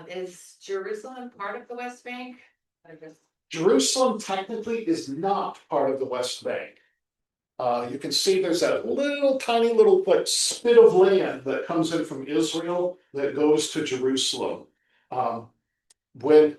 Is Jerusalem part of the West Bank? Jerusalem technically is not part of the West Bank. You can see there's that little tiny little like spit of land that comes in from Israel that goes to Jerusalem. When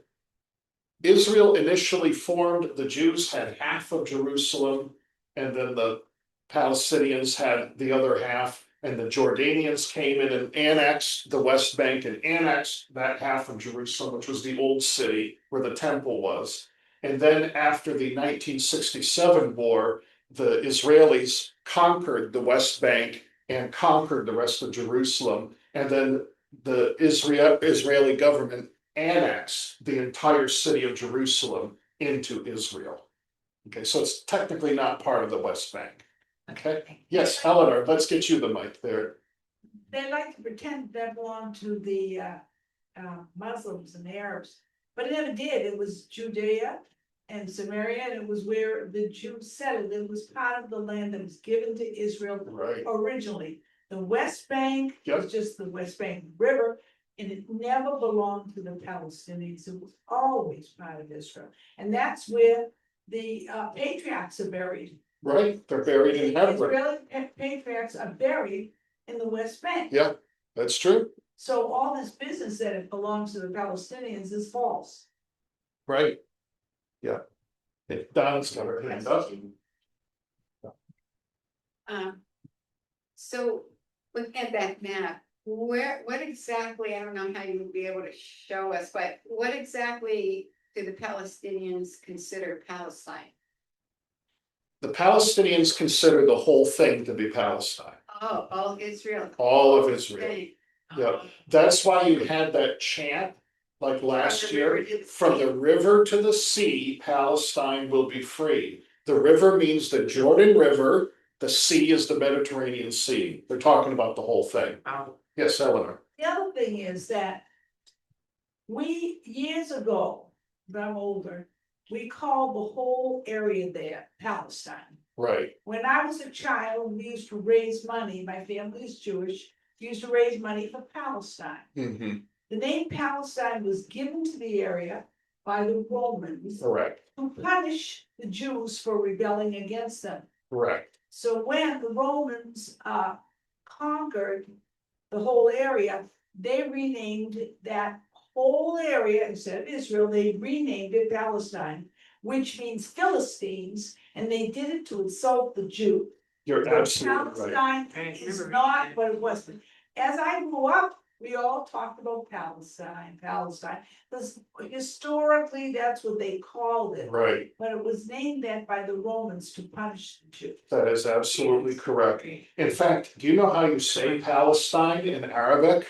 Israel initially formed, the Jews had half of Jerusalem, and then the Palestinians had the other half, and the Jordanians came in and annexed the West Bank and annexed that half of Jerusalem, which was the old city where the temple was. And then after the 1967 war, the Israelis conquered the West Bank and conquered the rest of Jerusalem. And then the Israeli government annexed the entire city of Jerusalem into Israel. Okay, so it's technically not part of the West Bank. Okay, yes, Eleanor, let's get you the mic there. They like to pretend that belonged to the Muslims and the Arabs, but it never did. It was Judea and Samaria, and it was where the Jews settled. It was part of the land that was given to Israel Right. originally. The West Bank Yep. was just the West Bank River, and it never belonged to the Palestinians. It was always part of Israel. And that's where the patriarchs are buried. Right, they're buried in Hebron. Israeli patriarchs are buried in the West Bank. Yeah, that's true, So all this business that it belongs to the Palestinians is false. right? Yeah. Donna's got her hand up. So looking at that map, what exactly, I don't know how you would be able to show us, but what exactly do the Palestinians consider Palestine? The Palestinians consider the whole thing to be Palestine, Oh, all Israel. all of Israel. Okay. Yeah, that's why you had that chant, like last From the year, river to the from sea. the river to the sea, Palestine will be free. The river means the Jordan River, the sea is the Mediterranean Sea. They're talking about the whole thing. Yes, Eleanor. The other thing is that we, years ago, when I'm older, we called the whole area there Palestine. Right, When I was a child, we used to raise money, my family is Jewish, we used to raise money for Palestine. The name Palestine was given to the area by the Romans correct, to punish the Jews for rebelling against them. correct, So when the Romans conquered the whole area, they renamed that whole area, instead of Israel, they renamed it Palestine, which means Philistines, and they did it to insult the Jew. you're absolutely right. Palestine is not what it was. As I grew up, we all talked about Palestine, because historically, that's what they called it. Right, But it was named that by the Romans to punish the Jews. that is absolutely correct. In fact, do you know how you say Palestine in Arabic?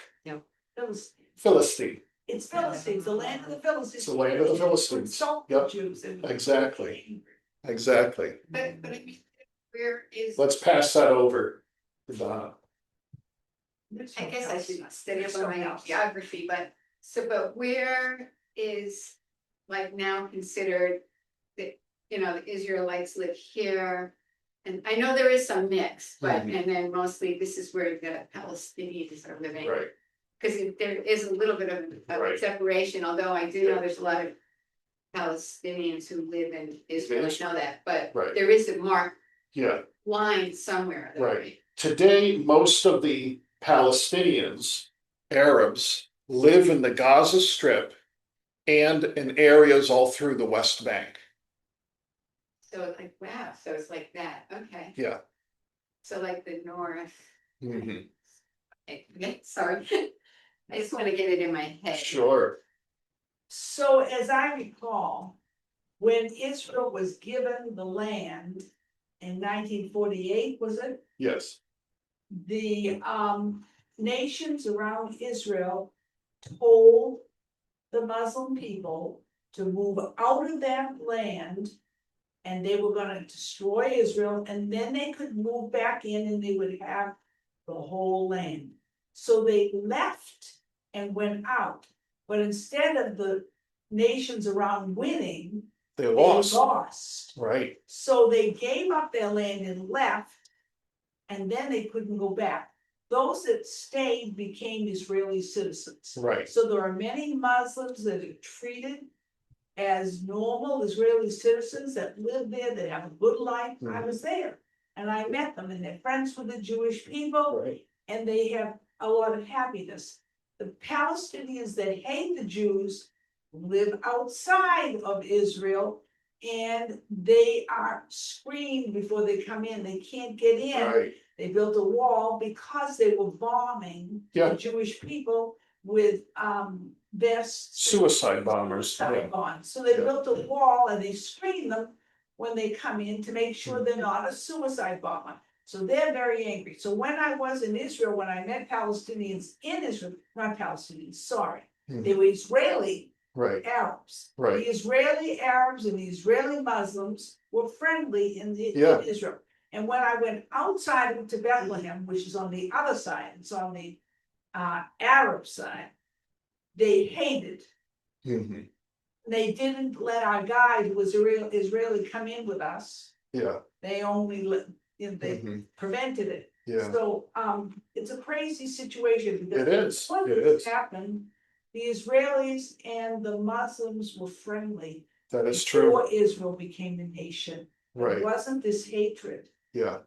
Philistines. Philistine, It's Philistines, the land of the Philistines. It's the land of the Philistines. To insult the Yep. Jews. And- Exactly. exactly. But I mean, where is, Let's pass that over to Donna. I guess I should study up on my Something geography, but where is like now considered that, the Israelites live here? And I know there is some mix, but, and then mostly this is where the Palestinians are living. Right, Cause there is a little bit of Right. separation, although I do know there's a lot of Palestinians who live in Israel, I know that, but Right. there is a marked yeah. line somewhere. though, Right. Today, most of the Palestinians, Arabs, live in the Gaza Strip and in areas all through the West Bank. So it's like, wow, so it's like that, okay, Yeah. so like the north. Mhm. Okay, sorry, I just wanna get it in my head. Sure. So as I recall, when Israel was given the land in 1948, was it? Yes. The nations around Israel told the Muslim people to move out of that land. And they were gonna destroy Israel, and then they could move back in and they would have the whole land. So they left and went out, but instead of the nations around winning, They they lost. lost. Right. So they gave up their land and left, and then they couldn't go back. Those that stayed became Israeli citizens. Right. So there are many Muslims that are treated as normal Israeli citizens that live there, that have a good life. I was there and I met them, and they're friends with the Jewish people, Right. and they have a lot of happiness. The Palestinians that hate the Jews live outside of Israel, and they are screened before they come in. They can't get in. Right. They built a wall because they were bombing Yeah. the Jewish people with vests. Suicide bombers. Suicide Yeah. bombs. So they Yeah. built a wall and they screen them when they come in to make sure they're not a suicide bomber. So they're very angry. So when I was in Israel, when I met Palestinians in Israel, not Palestinians, sorry, they were Israeli Right. Arabs. Right. The Israeli Arabs and the Israeli Muslims were friendly in Yeah. Israel. And when I went outside to Bethlehem, which is on the other side, it's on the Arab side, they hated. Mhm. They didn't let our guide, who was Israeli, come in with us. Yeah. They only they Mhm. prevented it. Yeah. So it's a crazy situation because It is. when It this is. happened, the Israelis and the Muslims were friendly That is true. before Israel became a nation. Right, It wasn't this hatred. yeah,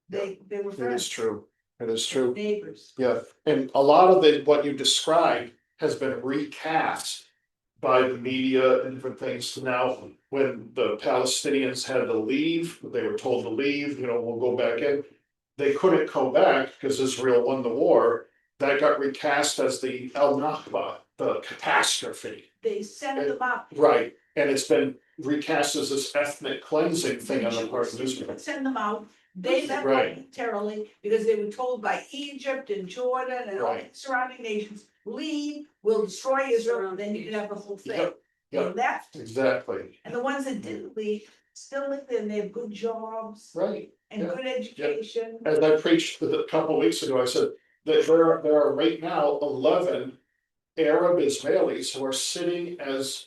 They were it is friends, true, it is true. neighbors. Yeah, and a lot of what you described has been recast by the media and different things. Now, when the Palestinians had to leave, they were told to leave, we'll go back in. They couldn't go back because Israel won the war. That got recast as the El Nakba, the catastrophe. They sent them out. Right, and it's been recast as this ethnic cleansing thing on the part of Israel. Send them out. They left Right. voluntarily because they were told by Egypt and Jordan and all the Right. surrounding nations, leave, we'll destroy Israel, then you can have the whole thing. Yep, They yep. left, Exactly, and the ones that didn't leave still live there and they have good jobs right. and yeah, good education. As I preached a couple of weeks ago, I said that there are right now 11 Arab Israelis who are sitting as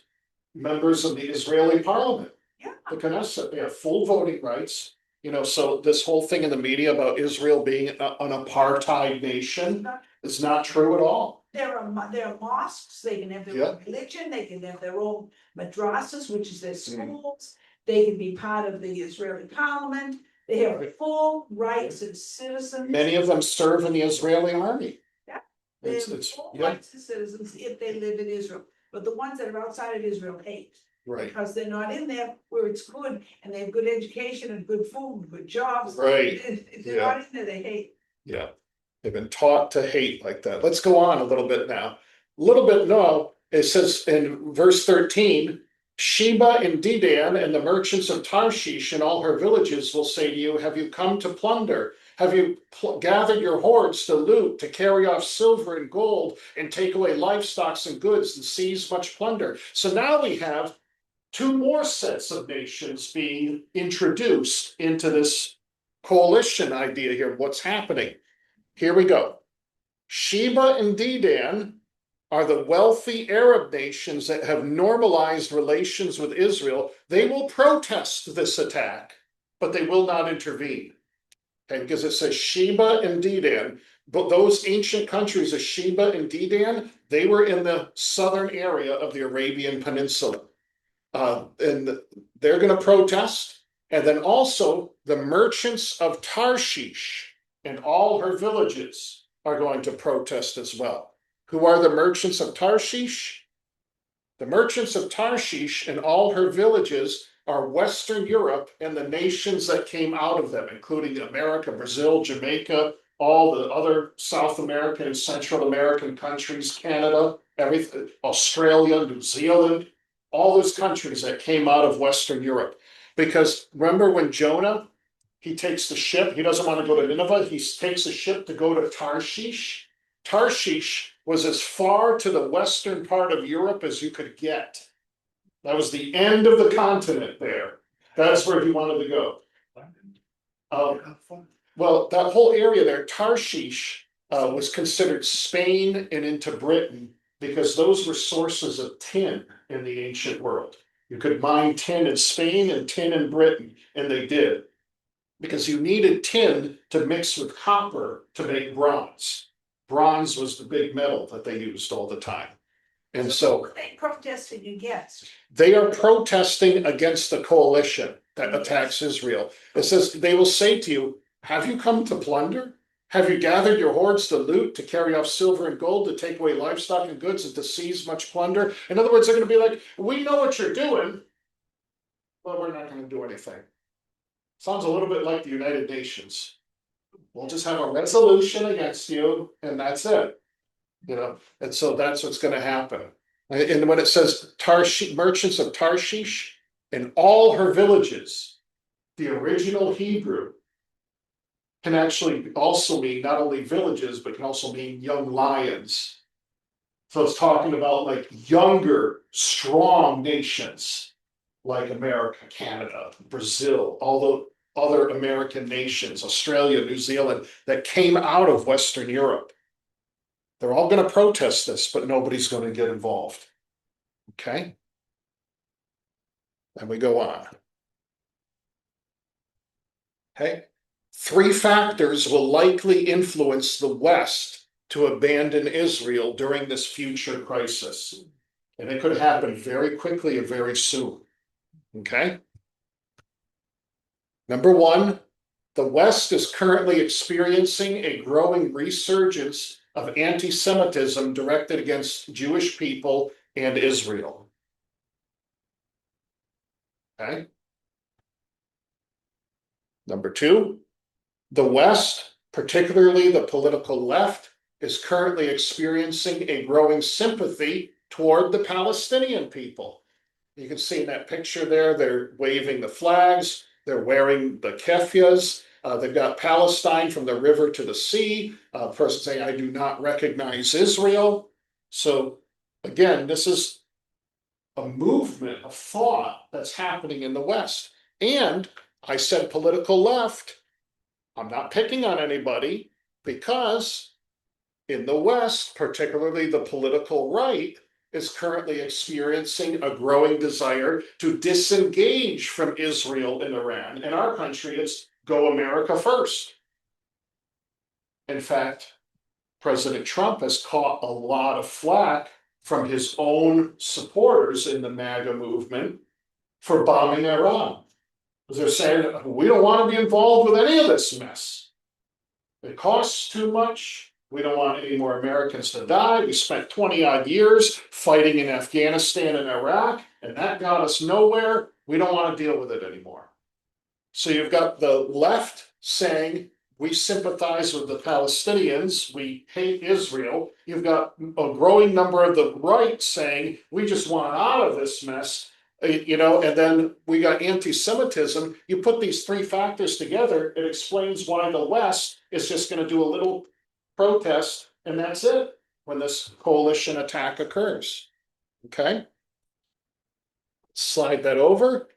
members of the Israeli parliament. Yeah. The Knesset, they have full voting rights, so this whole thing in the media about Israel being an apartheid nation is not true at all. There are mosques, they can have their own religion, they can have their own madrasas, which is their schools. They can be part of the Israeli parliament, they have full rights as citizens. Many of them serve in the Israeli army. Yeah. They It's, have it's, full yeah, rights as citizens if they live in Israel, but the ones that are outside of Israel hate. right, Because they're not in there where it's good and they have good education and good food, and good jobs. right, If they're not in there, they hate. yeah. They've been taught to hate like that. Let's go on a little bit now. A little bit, no, it says in verse 13, Sheba and Dedan and the merchants of Tarshish and all her villages will say to you, have you come to plunder? Have you gathered your hoards to loot, to carry off silver and gold, and take away livestock and goods and seize much plunder? So now we have two more sets of nations being introduced into this coalition idea here. What's happening? Here we go. Sheba and Dedan are the wealthy Arab nations that have normalized relations with Israel. They will protest this attack, but they will not intervene. Okay, because it says Sheba and Dedan, but those ancient countries of Sheba and Dedan, they were in the southern area of the Arabian Peninsula. And they're going to protest. And then also the merchants of Tarshish and all her villages are going to protest as well. Who are the merchants of Tarshish? The merchants of Tarshish and all her villages are Western Europe and the nations that came out of them, including America, Brazil, Jamaica, all the other South American and Central American countries, Canada, everything, Australia, New Zealand, all those countries that came out of Western Europe. Because remember when Jonah, he takes the ship, he doesn't want to go to Nineveh, he takes a ship to go to Tarshish. Tarshish was as far to the western part of Europe as you could get. That was the end of the continent there. That's where he wanted to go. Well, that whole area there, Tarshish, was considered Spain and into Britain because those were sources of tin in the ancient world. You could mine tin in Spain and tin in Britain, and they did. Because you needed tin to mix with copper to make bronze. Bronze was the big metal that they used all the time. And so What are they protesting against? they are protesting against the coalition that attacks Israel. It says, they will say to you, have you come to plunder? Have you gathered your hoards to loot, to carry off silver and gold, to take away livestock and goods, and to seize much plunder? In other words, they're going to be like, we know what you're doing, but we're not going to do anything. Sounds a little bit like the United Nations. We'll just have a resolution against you, and that's it. And so that's what's going to happen. And when it says Tarshish, merchants of Tarshish and all her villages, the original Hebrew can actually also mean not only villages, but can also mean young lions. So it's talking about like younger, strong nations like America, Canada, Brazil, all the other American nations, Australia, New Zealand, that came out of Western Europe. They're all going to protest this, but nobody's going to get involved. Okay? And we go on. Okay? 3 factors will likely influence the West to abandon Israel during this future crisis. And it could happen very quickly and very soon. Okay? Number one, the West is currently experiencing a growing resurgence of anti-Semitism directed against Jewish people and Israel. Okay. Number two, the West, particularly the political left, is currently experiencing a growing sympathy toward the Palestinian people. You can see in that picture there, they're waving the flags, they're wearing the keffiyehs, they've got Palestine from the river to the sea, a person saying, I do not recognize Israel. So again, this is a movement of thought that's happening in the West. And I said political left. I'm not picking on anybody because in the West, particularly the political right, is currently experiencing a growing desire to disengage from Israel and Iran. In our country, it's go America first. In fact, President Trump has caught a lot of flack from his own supporters in the MAGA movement for bombing Iran. They're saying, we don't want to be involved with any of this mess. It costs too much. We don't want any more Americans to die. We spent 20 odd years fighting in Afghanistan and Iraq, and that got us nowhere. We don't want to deal with it anymore. So you've got the left saying, we sympathize with the Palestinians, we hate Israel. You've got a growing number of the right saying, we just want out of this mess. And then we got anti-Semitism. You put these three factors together, it explains why the West is just going to do a little protest, and that's it when this coalition attack occurs. Okay? Slide that over.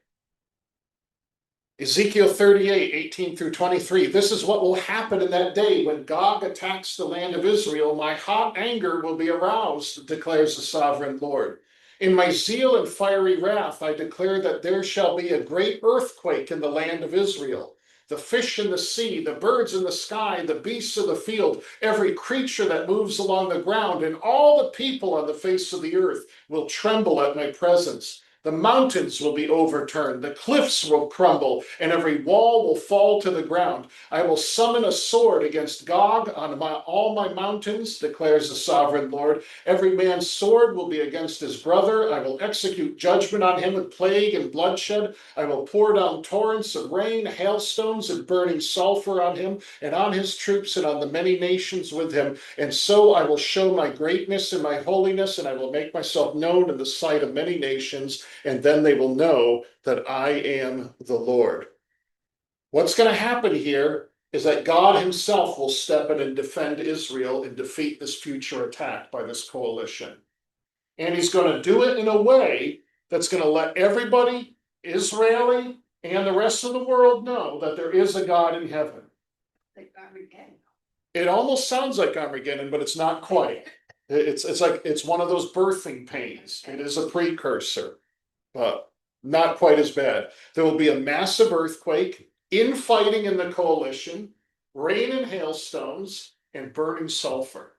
Ezekiel 38, 18 through 23. This is what will happen in that day when Gog attacks the land of Israel. My hot anger will be aroused, declares the sovereign Lord. In my zeal and fiery wrath, I declare that there shall be a great earthquake in the land of Israel. The fish in the sea, the birds in the sky, the beasts of the field, every creature that moves along the ground, and all the people on the face of the earth will tremble at my presence. The mountains will be overturned, the cliffs will crumble, and every wall will fall to the ground. I will summon a sword against Gog on all my mountains, declares the sovereign Lord. Every man's sword will be against his brother. I will execute judgment on him with plague and bloodshed. I will pour down torrents of rain, hailstones, and burning sulfur on him, and on his troops, and on the many nations with him. And so I will show my greatness and my holiness, and I will make myself known in the sight of many nations. And then they will know that I am the Lord. What's going to happen here is that God himself will step in and defend Israel and defeat this future attack by this coalition. And he's going to do it in a way that's going to let everybody, Israeli and the rest of the world, know that there is a God in heaven. Like Armageddon. It almost sounds like Armageddon, but it's not quite. It's like it's one of those birthing pains. It is a precursor. But not quite as bad. There will be a massive earthquake, infighting in the coalition, rain and hailstones, and burning sulfur.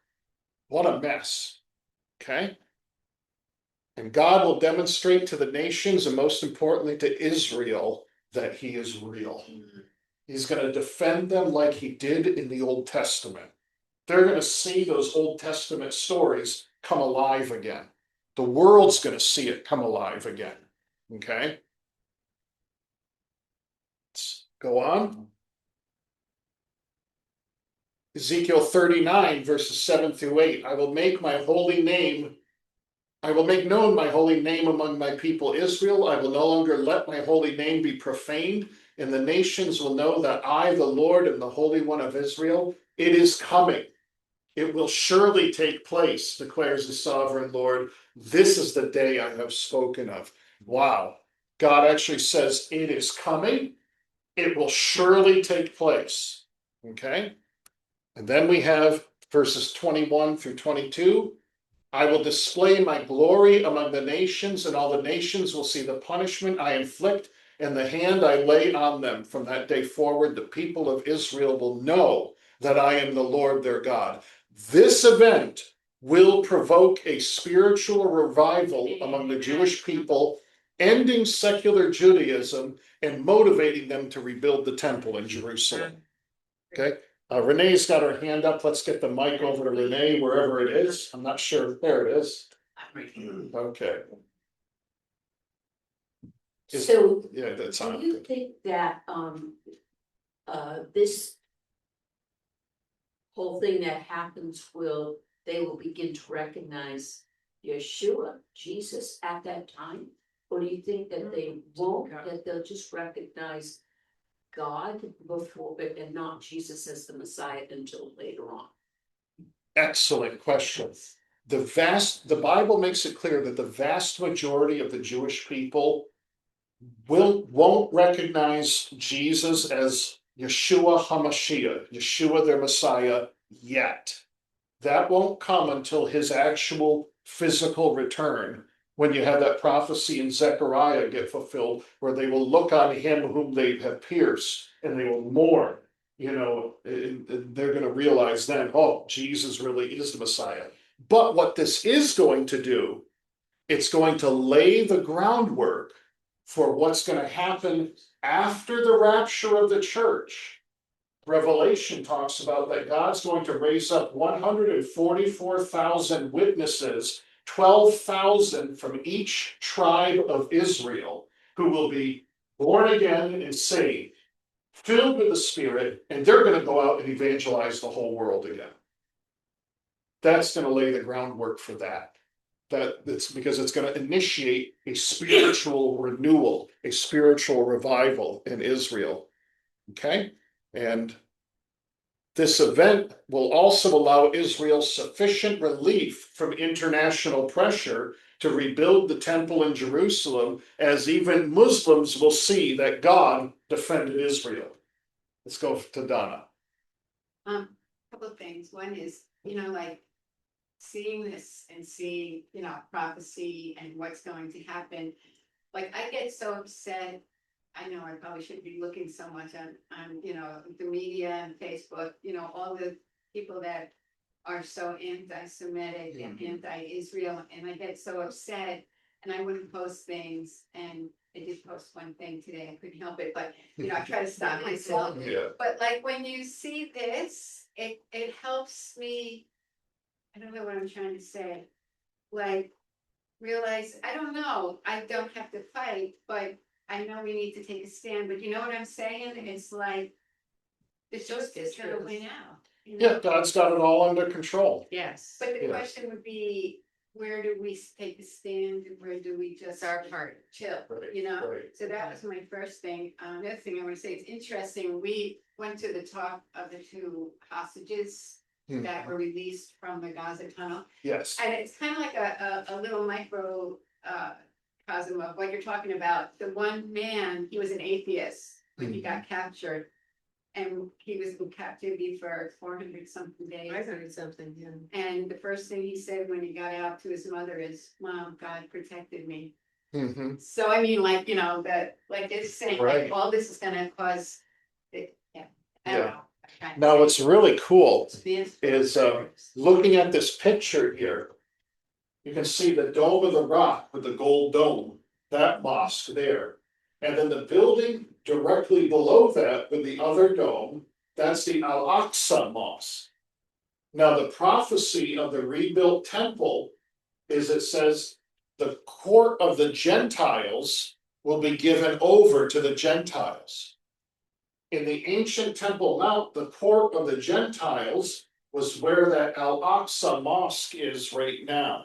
What a mess. Okay? And God will demonstrate to the nations, and most importantly to Israel, that he is real. He's going to defend them like he did in the Old Testament. They're going to see those Old Testament stories come alive again. The world's going to see it come alive again. Okay. Let's go on. Ezekiel 39, verses 7 through 8. I will make known my holy name among my people Israel. I will no longer let my holy name be profaned, and the nations will know that I, the Lord, am the Holy One of Israel. It is coming. It will surely take place, declares the sovereign Lord. This is the day I have spoken of. Wow. God actually says it is coming. It will surely take place. Okay. And then we have verses 21 through 22. I will display my glory among the nations, and all the nations will see the punishment I inflict and the hand I lay on them. From that day forward, the people of Israel will know that I am the Lord their God. This event will provoke a spiritual revival among the Jewish people ending secular Judaism and motivating them to rebuild the temple in Jerusalem. Okay, Renee's got her hand up. Let's get the mic over to Renee, wherever it is. I'm not sure. There it is. I'm right here. Okay. Is- So Yeah, that's do on. you think that, this whole thing that happens they will begin to recognize Yeshua, Jesus at that time? Or do you think that they won't, that they'll just recognize God before, and not Jesus as the Messiah until later on? Excellent question. The Bible makes it clear that the vast majority of the Jewish people won't recognize Jesus as Yeshua HaMashiach, Yeshua their Messiah yet. That won't come until his actual physical return, when you have that prophecy in Zechariah get fulfilled, where they will look on him whom they have pierced and they will mourn. And they're going to realize then, oh, Jesus really is the Messiah. But what this is going to do, it's going to lay the groundwork for what's going to happen after the rapture of the church. Revelation talks about that God's going to raise up 144,000 witnesses, 12,000 from each tribe of Israel, who will be born again and saved, filled with the Spirit, and they're going to go out and evangelize the whole world again. That's going to lay the groundwork for that. That's because it's going to initiate a spiritual renewal, a spiritual revival in Israel. Okay? And this event will also allow Israel sufficient relief from international pressure to rebuild the temple in Jerusalem, as even Muslims will see that God defended Israel. Let's go to Donna. Couple of things. One is, like seeing this and seeing, prophecy and what's going to happen. Like, I get so upset. I know I probably shouldn't be looking so much on the media and Facebook, all the people that are so anti-Semitic and anti-Israel, and I get so upset, and I wouldn't post things, and I did post one thing today, I couldn't help it, but, I try to stop myself. Yeah. But like, when you see this, it helps me, I don't know what I'm trying to say, like, realize, I don't know, I don't have to fight, but I know we need to take a stand, but you know what I'm saying? It's like, the justice is gonna win out. Yeah, God's got it all under control. Yes. But the Yeah. question would be, where do we take a stand, and where do we just It's our part. chill, Right, right. So that was my first thing. The other thing I wanna say, it's interesting, we went to the talk of the two hostages that were released from the Gaza tunnel. Yes. And it's kind of like a little micro cosm of what you're talking about. The one man, he was an atheist when he got captured. And he was in captivity for 400 something days. 500 something, yeah. And the first thing he said when he got out to his mother is, "Mom, God protected me." Mhm. So I mean, like, like they're saying, Right. like, all this is gonna cause it, yeah. I don't know. I'm trying to Now, say. what's really cool Is is looking at this picture here. You can see the Dome of the Rock with the gold dome, that mosque there. And then the building directly below that with the other dome, that's the Al-Aqsa Mosque. Now, the prophecy of the rebuilt temple is, it says the court of the Gentiles will be given over to the Gentiles. In the ancient Temple Mount, the court of the Gentiles was where that Al-Aqsa Mosque is right now.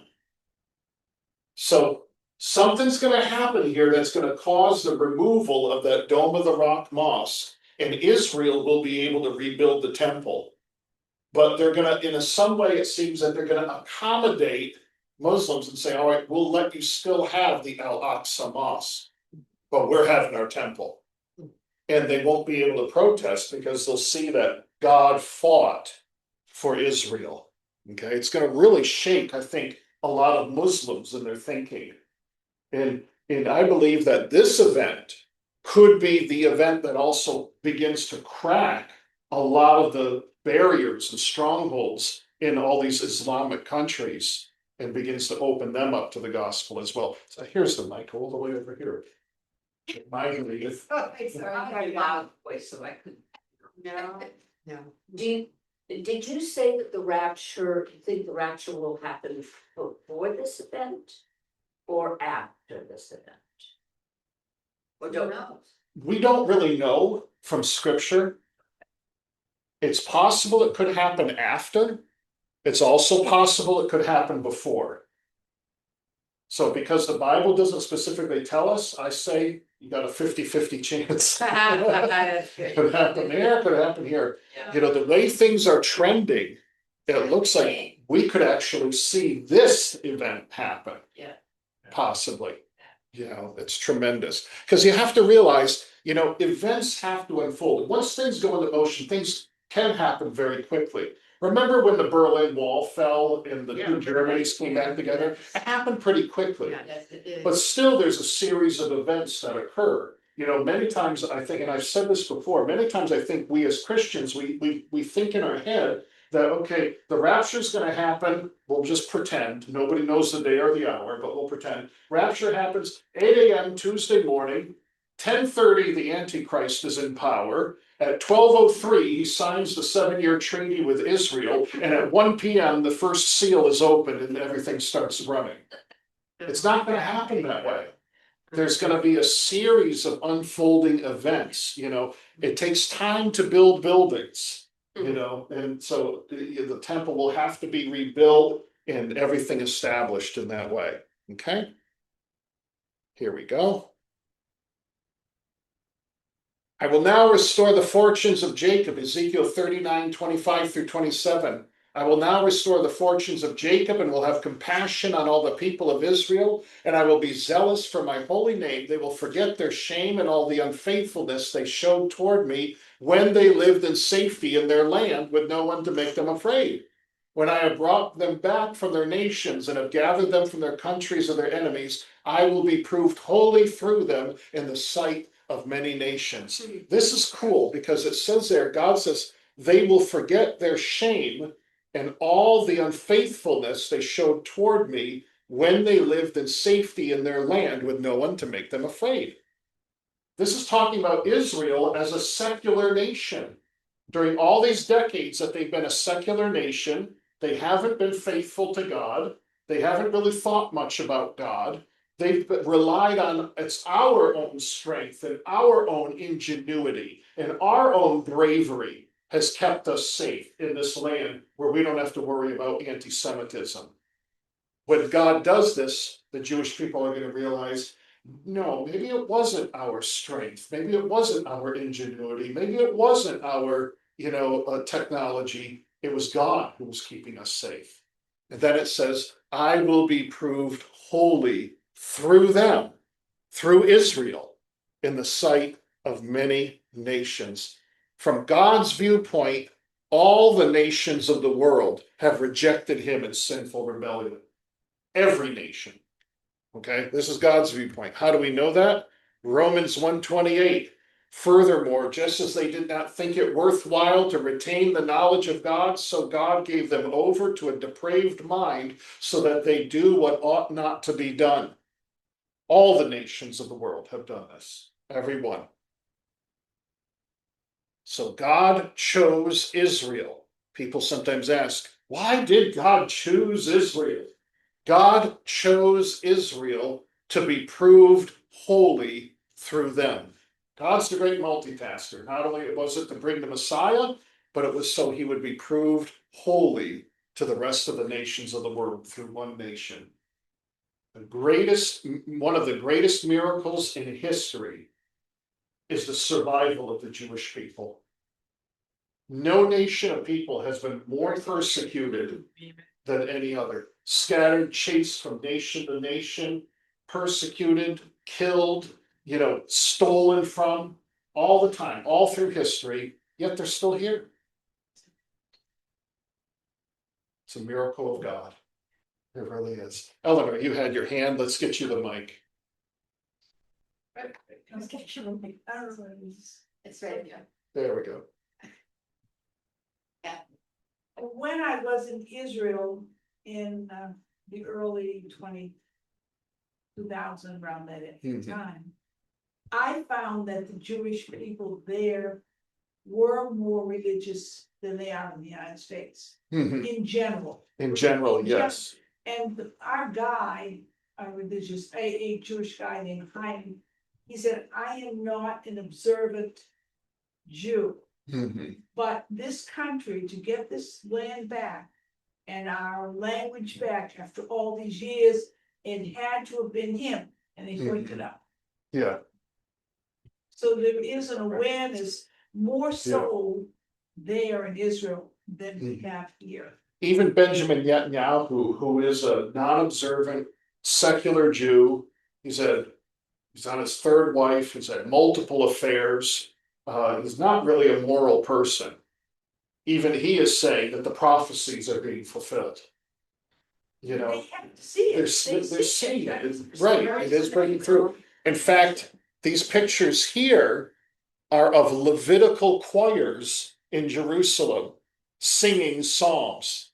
So something's going to happen here that's going to cause the removal of that Dome of the Rock Mosque, and Israel will be able to rebuild the temple. But they're going to, in some way, it seems that they're going to accommodate Muslims and say, all right, we'll let you still have the Al-Aqsa Mosque, but we're having our temple. And they won't be able to protest because they'll see that God fought for Israel. Okay, it's going to really shake, I think, a lot of Muslims in their thinking. And I believe that this event could be the event that also begins to crack a lot of the barriers and strongholds in all these Islamic countries. and begins to open them up to the gospel as well. So here's the mic all the way over here. Mine read it. Oh, I had a loud voice, so I couldn't. No, no. Did you say that the rapture, you think the rapture will happen before this event? Or after this event? Or Who don't knows? We don't really know from scripture. It's possible it could happen after. It's also possible it could happen before. So because the Bible doesn't specifically tell us, I say you got a 50-50 chance. That's good. Could happen there, could happen here. Yeah. You know, the way things are trending, it looks like we could actually see this event happen. Yeah. Possibly. You know, it's tremendous. Because you have to realize, you know, events have to unfold. Once things go into motion, things can happen very quickly. Remember when the Berlin Wall fell and the two Germanys came back together? It happened pretty quickly. Yeah, yes, it is. But still, there's a series of events that occur. You know, many times I think, and I've said this before, many times I think we as Christians, we think in our head that, okay, the rapture's gonna happen, we'll just pretend, nobody knows the day or the hour, but we'll pretend. Rapture happens 8 a.m. Tuesday morning, 10:30, the Antichrist is in power. At 12:03, he signs the 7-year treaty with Israel, and at 1 p.m., the first seal is opened and everything starts running. It's not gonna happen that way. There's gonna be a series of unfolding events, you know, it takes time to build buildings, you know, and so the temple will have to be rebuilt and everything established in that way, okay? Here we go. I will now restore the fortunes of Jacob, Ezekiel 39:25-27. I will now restore the fortunes of Jacob and will have compassion on all the people of Israel, and I will be zealous for my holy name. They will forget their shame and all the unfaithfulness they showed toward me when they lived in safety in their land with no one to make them afraid. When I have brought them back from their nations and have gathered them from their countries of their enemies, I will be proved holy through them in the sight of many nations. This is cool because it says there, God says, they will forget their shame and all the unfaithfulness they showed toward me when they lived in safety in their land with no one to make them afraid. This is talking about Israel as a secular nation. During all these decades that they've been a secular nation, they haven't been faithful to God. They haven't really thought much about God. They've relied on it's our own strength and our own ingenuity and our own bravery has kept us safe in this land where we don't have to worry about anti-Semitism. When God does this, the Jewish people are going to realize, no, maybe it wasn't our strength. Maybe it wasn't our ingenuity. Maybe it wasn't our, technology. It was God who was keeping us safe. And then it says, I will be proved holy through them, through Israel, in the sight of many nations. From God's viewpoint, all the nations of the world have rejected him in sinful rebellion. Every nation. Okay, this is God's viewpoint. How do we know that? Romans 1:28. Furthermore, just as they did not think it worthwhile to retain the knowledge of God, so God gave them over to a depraved mind so that they do what ought not to be done. All the nations of the world have done this. Every one. So God chose Israel. People sometimes ask, why did God choose Israel? God chose Israel to be proved holy through them. God's the great multitasker. Not only was it to bring the Messiah, but it was so he would be proved holy to the rest of the nations of the world through one nation. One of the greatest miracles in history is the survival of the Jewish people. No nation of people has been more persecuted than any other. Scattered, chased from nation to nation, persecuted, killed, stolen from, all the time, all through history, yet they're still here. It's a miracle of God. It really is. Eleanor, you had your hand. Let's get you the mic. It's right here. There we go. When I was in Israel in the early 2000 around that Mhm. time. I found that the Jewish people there were more religious than they are in the United States, Mhm. in general. In general, In general. yes. And our guy, a Jewish guy named Chaim, he said, I am not an observant Jew, Mhm. but this country, to get this land back and our language back after all these years, it had to have been him, and he pointed out. Yeah, So there is an awareness more so there in Israel than we have here. even Benjamin Netanyahu, who is a non-observant secular Jew, he's on his third wife, he's had multiple affairs, he's not really a moral person. Even he is saying that the prophecies are being fulfilled. You know, They have to see it. they're seeing it, It's right, very it is breaking cynical. through. In fact, these pictures here are of Levitical choirs in Jerusalem singing psalms,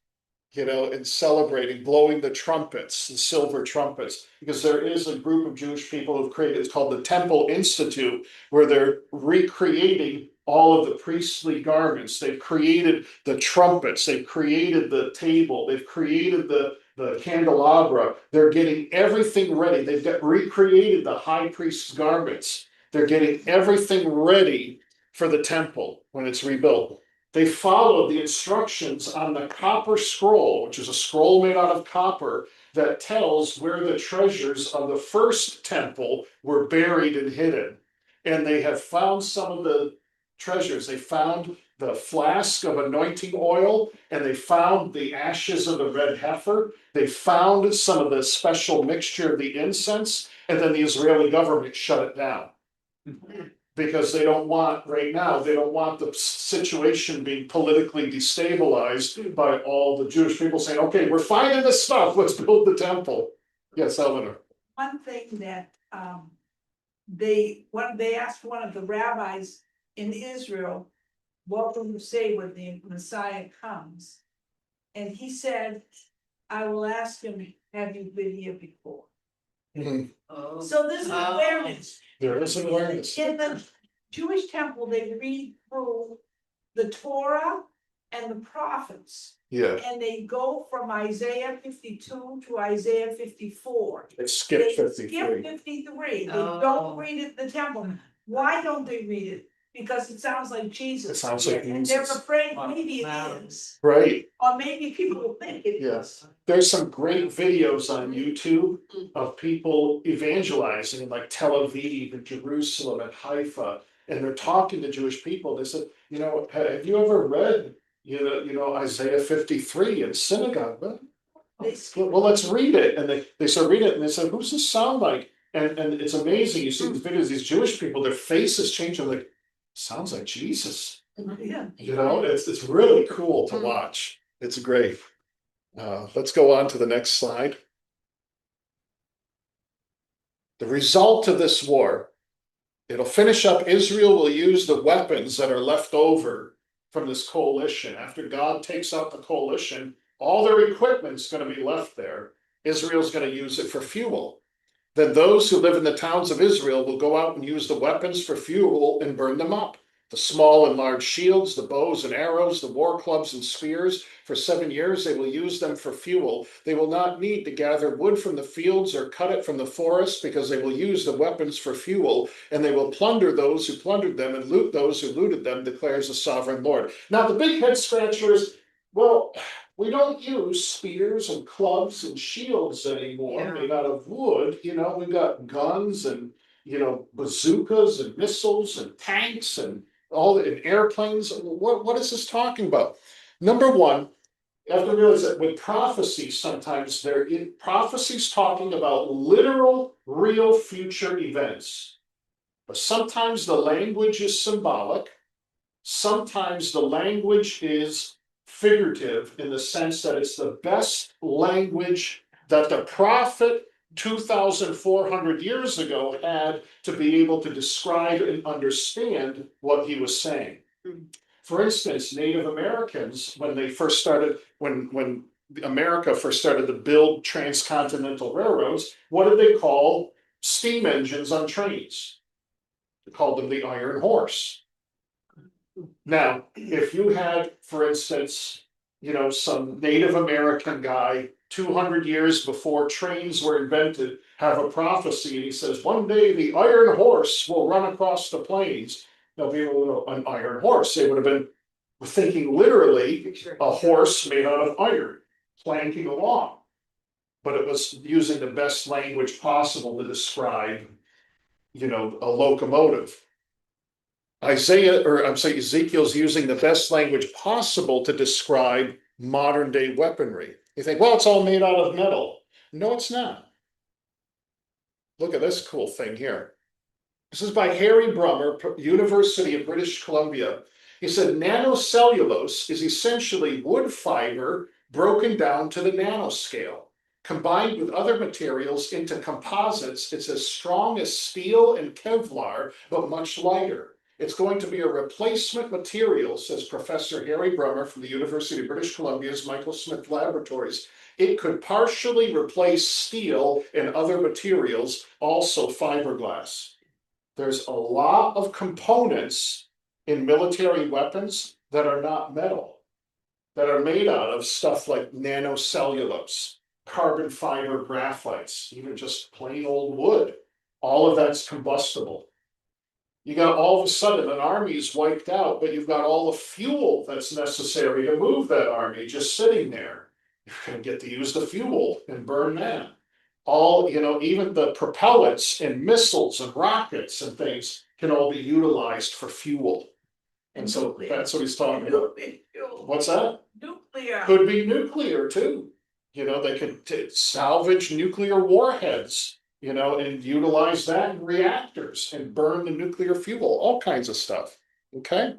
you know, and celebrating, blowing the trumpets, the silver trumpets, because there is a group of Jewish people who've created, it's called the Temple Institute, where they're recreating all of the priestly garments. They've created the trumpets, they've created the table, they've created the candelabra. They're getting everything ready. They've recreated the high priest's garments. They're getting everything ready for the temple when it's rebuilt. They followed the instructions on the copper scroll, which is a scroll made out of copper that tells where the treasures of the first temple were buried and hidden. And they have found some of the treasures. They found the flask of anointing oil, and they found the ashes of the red heifer. They found some of the special mixture of the incense, and then the Israeli government shut it down. Because they don't want, right now, they don't want the situation being politically destabilized by all the Jewish people saying, okay, we're finding this stuff, let's build the temple. Yes, Eleanor. One thing that they asked one of the rabbis in Israel, what will you say when the Messiah comes? And he said, I will ask him, have you been here before? Oh. So there's an awareness. There is an awareness. In the Jewish temple, they read through the Torah and the prophets. Yeah, And they go from Isaiah 52 to Isaiah 54. it skipped They 53. skip 53, they Oh. don't read it in the temple. Why don't they read it? Because it sounds like Jesus. It sounds like And they're Jesus. afraid maybe Wow. it is, Right, or maybe people will think it is. yes. There's some great videos on YouTube of people evangelizing in like Tel Aviv and Jerusalem and Haifa. And they're talking to Jewish people. They said, you know, have you ever read, you know, Isaiah 53 in synagogue? They skip Well, let's read it. And they start reading it and they said, who's this sound like? And it's amazing. You see these videos, these Jewish people, their faces change. I'm like, sounds like Jesus. Yeah. You know, it's really cool to watch. It's great. Let's go on to the next slide. The result of this war, it'll finish up. Israel will use the weapons that are left over from this coalition. After God takes out the coalition, all their equipment's going to be left there. Israel's going to use it for fuel. Then those who live in the towns of Israel will go out and use the weapons for fuel and burn them up. The small and large shields, the bows and arrows, the war clubs and spears. For 7 years they will use them for fuel. They will not need to gather wood from the fields or cut it from the forest, because they will use the weapons for fuel, and they will plunder those who plundered them and loot those who looted them, declares the sovereign Lord. Now the big head scratcher is, well, we don't use spears and clubs and shields anymore Yeah. made out of wood. You know, we've got guns and, you know, bazookas and missiles and tanks and all the airplanes. What is this talking about? Number one, you have to realize that with prophecies, sometimes prophecies talking about literal, real future events. But sometimes the language is symbolic. Sometimes the language is figurative, in the sense that it's the best language that the prophet 2,400 years ago had to be able to describe and understand what he was saying. For instance, Native Americans, when they first started, when America first started to build transcontinental railroads, what did they call steam engines on trains? They called them the iron horse. Now, if you had, for instance, some Native American guy 200 years before trains were invented have a prophecy, and he says, one day the iron horse will run across the plains. Now, people know an iron horse, they would have been thinking literally a horse made out of iron, planking along. But it was using the best language possible to describe, a locomotive. Ezekiel's using the best language possible to describe modern day weaponry. You think, well, it's all made out of metal. No, it's not. Look at this cool thing here. This is by Harry Brummer, University of British Columbia. He said nanocellulose is essentially wood fiber broken down to the nanoscale. Combined with other materials into composites, it's as strong as steel and Kevlar, but much lighter. It's going to be a replacement material, says Professor Harry Brummer from the University of British Columbia's Michael Smith Laboratories. It could partially replace steel and other materials, also fiberglass. There's a lot of components in military weapons that are not metal, that are made out of stuff like nanocellulose, carbon fiber graphites, even just plain old wood. All of that's combustible. You got all of a sudden an army's wiped out, but you've got all the fuel that's necessary to move that army just sitting there. You're going to get to use the fuel and burn that. Even the propellants and missiles and rockets and things can all be utilized for fuel. And so that's what he's talking about. What's that? Nuclear. Could be nuclear too. They could salvage nuclear warheads, and utilize that in reactors and burn the nuclear fuel, all kinds of stuff. Okay.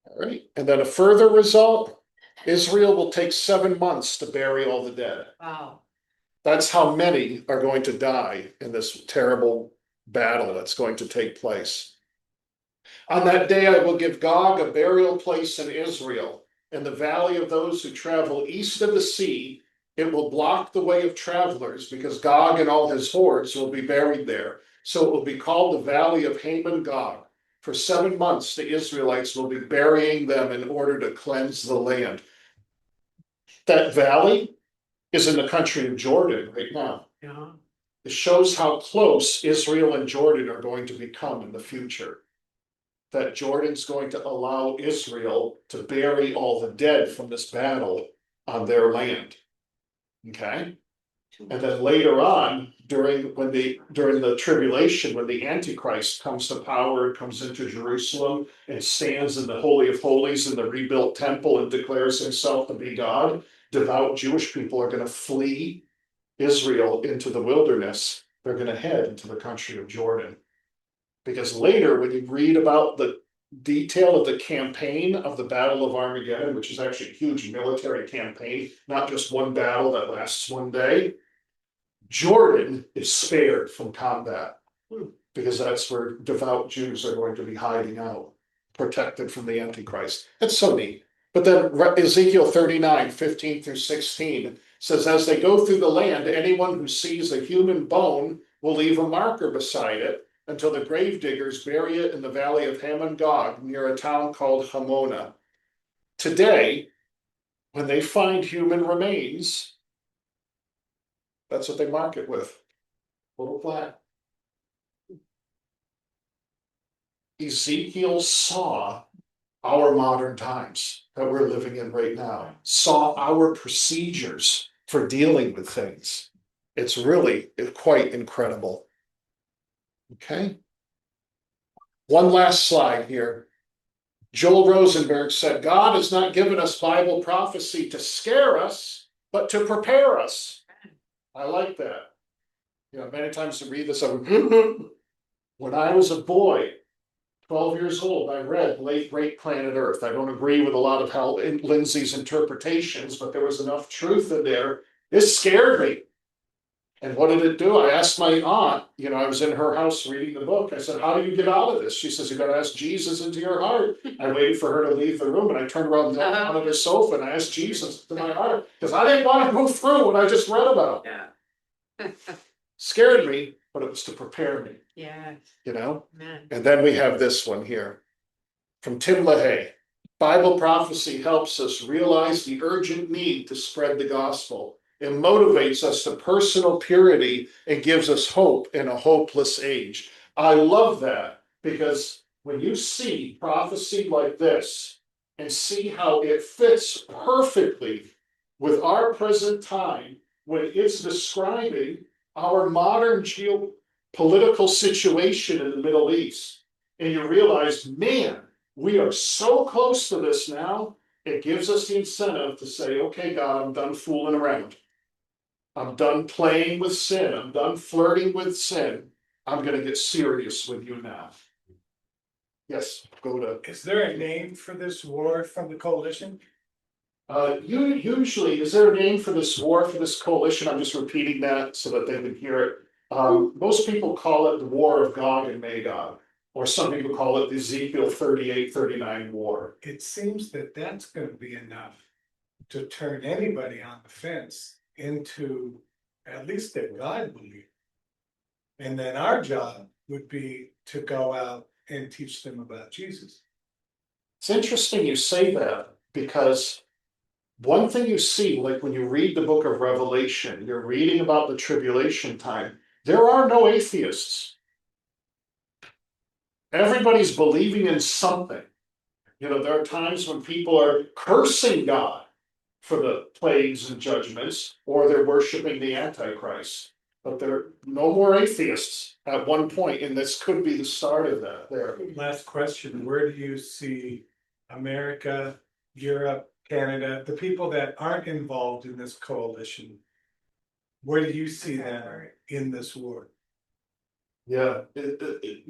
All right. And then a further result, Israel will take 7 months to bury all the dead. Wow. That's how many are going to die in this terrible battle that's going to take place. On that day, I will give Gog a burial place in Israel. In the valley of those who travel east of the sea, it will block the way of travelers because Gog and all his hordes will be buried there. So it will be called the Valley of Haman Gog. For 7 months, the Israelites will be burying them in order to cleanse the land. That valley is in the country of Jordan right now. Yeah. It shows how close Israel and Jordan are going to become in the future. That Jordan's going to allow Israel to bury all the dead from this battle on their land. Okay? And then later on, during the tribulation, when the Antichrist comes to power and comes into Jerusalem and stands in the Holy of Holies in the rebuilt temple and declares himself to be God, devout Jewish people are going to flee Israel into the wilderness. They're going to head into the country of Jordan. Because later, when you read about the detail of the campaign of the Battle of Armageddon, which is actually a huge military campaign, not just one battle that lasts one day, Jordan is spared from combat because that's where devout Jews are going to be hiding out, protected from the Antichrist. That's so neat. But then Ezekiel 39, 15 through 16 says, as they go through the land, anyone who sees a human bone will leave a marker beside it until the grave diggers bury it in the valley of Haman Gog near a town called Hamona. Today, when they find human remains, that's what they mark it with. Little flat. Ezekiel saw our modern times that we're living in right now, saw our procedures for dealing with things. It's really quite incredible. Okay. One last slide here. Joel Rosenberg said, God has not given us Bible prophecy to scare us, but to prepare us. I like that. Many times to read this, when I was a boy, 12 years old, I read Late Great Planet Earth. I don't agree with a lot of how Lindsay's interpretations, but there was enough truth in there. It scared me. And what did it do? I asked my aunt, you know, I was in her house reading the book. I said, how do you get out of this? She says, you gotta ask Jesus into your heart. I waited for her to leave the room and I turned around on the sofa and I asked Jesus into my heart. Because I didn't want to go through what I just read about. Yeah. Scared me, but it was to prepare me, Yeah, you know? man. And then we have this one here. From Tim LaHaye. Bible prophecy helps us realize the urgent need to spread the gospel. It motivates us to personal purity and gives us hope in a hopeless age. I love that because when you see prophecy like this and see how it fits perfectly with our present time, when it's describing our modern geopolitical situation in the Middle East, and you realize, man, we are so close to this now, it gives us the incentive to say, okay, God, I'm done fooling around. I'm done playing with sin. I'm done flirting with sin. I'm going to get serious with you now. Yes, go to. Is there a name for this war from the coalition? Usually, is there a name for this war, for this coalition? I'm just repeating that so that they can hear it. Most people call it the War of Gog and Magog, or some people call it the Ezekiel 38-39 war. It seems that that's gonna be enough to turn anybody on the fence into at least a God believer. And then our job would be to go out and teach them about Jesus. It's interesting you say that because one thing you see, like when you read the book of Revelation, you're reading about the tribulation time, there are no atheists. Everybody's believing in something. You know, there are times when people are cursing God for the plagues and judgments, or they're worshiping the Antichrist. But there are no more atheists at one point, and this could be the start of that there. Last question, where do you see America, Europe, Canada, the people that aren't involved in this coalition? Where do you see them in this war? Yeah,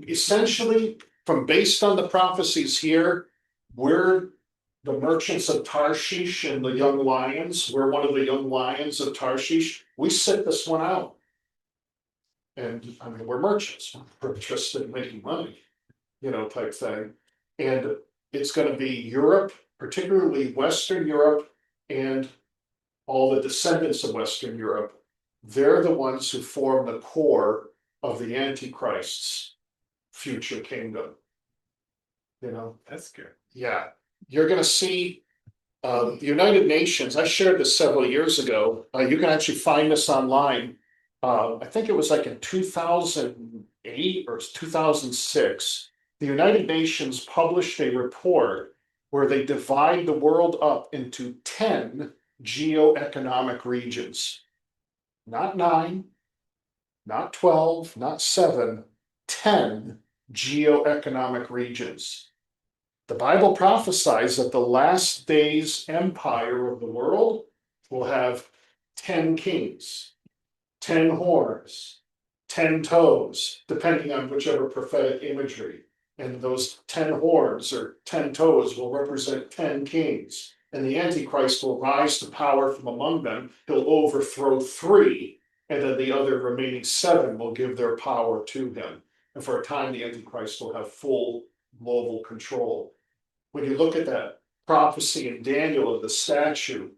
essentially, from based on the prophecies here, we're the merchants of Tarshish and the young lions. We're one of the young lions of Tarshish. We sit this one out. And I mean, we're merchants. We're interested in making money, you know, type thing. And it's going to be Europe, particularly Western Europe, and all the descendants of Western Europe. They're the ones who form the core of the Antichrist's future kingdom. You know, That's good. yeah, you're going to see the United Nations. I shared this several years ago. You can actually find this online. I think it was like in 2008 or 2006. The United Nations published a report where they divide the world up into 10 geoeconomic regions. Not 9, not 12, not 7, 10 geoeconomic regions. The Bible prophesies that the last days empire of the world will have 10 kings, 10 horns, 10 toes, depending on whichever prophetic imagery. And those 10 horns or 10 toes will represent 10 kings. And the Antichrist will rise to power from among them. He'll overthrow 3, and then the other remaining 7 will give their power to him. And for a time, the Antichrist will have full global control. When you look at that prophecy in Daniel of the statue,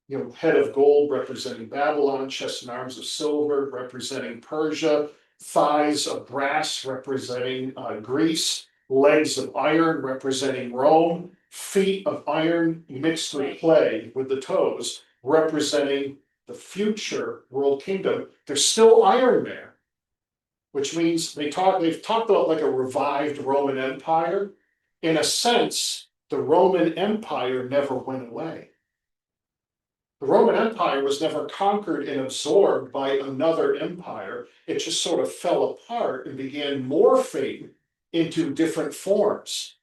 you know, head of gold representing Babylon, chest and arms of silver representing Persia, thighs of brass representing Greece, legs of iron representing Rome, feet of iron mixed with clay with the toes representing the future world kingdom. There's still iron there, which means they've talked about like a revived Roman Empire. In a sense, the Roman Empire never went away. The Roman Empire was never conquered and absorbed by another empire. It just sort of fell apart and began morphing into different forms.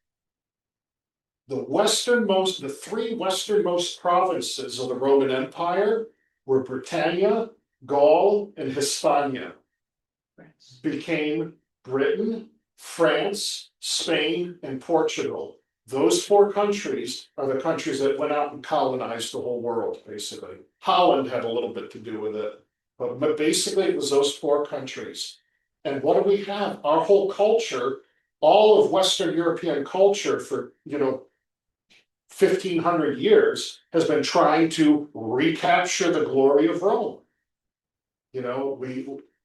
The 3 westernmost provinces of the Roman Empire were Britannia, Gaul, and Hispania. Became Britain, France, Spain, and Portugal. Those 4 countries are the countries that went out and colonized the whole world, basically. Holland had a little bit to do with it. But basically it was those four countries. And what do we have? Our whole culture, all of Western European culture for, 1,500 years has been trying to recapture the glory of Rome.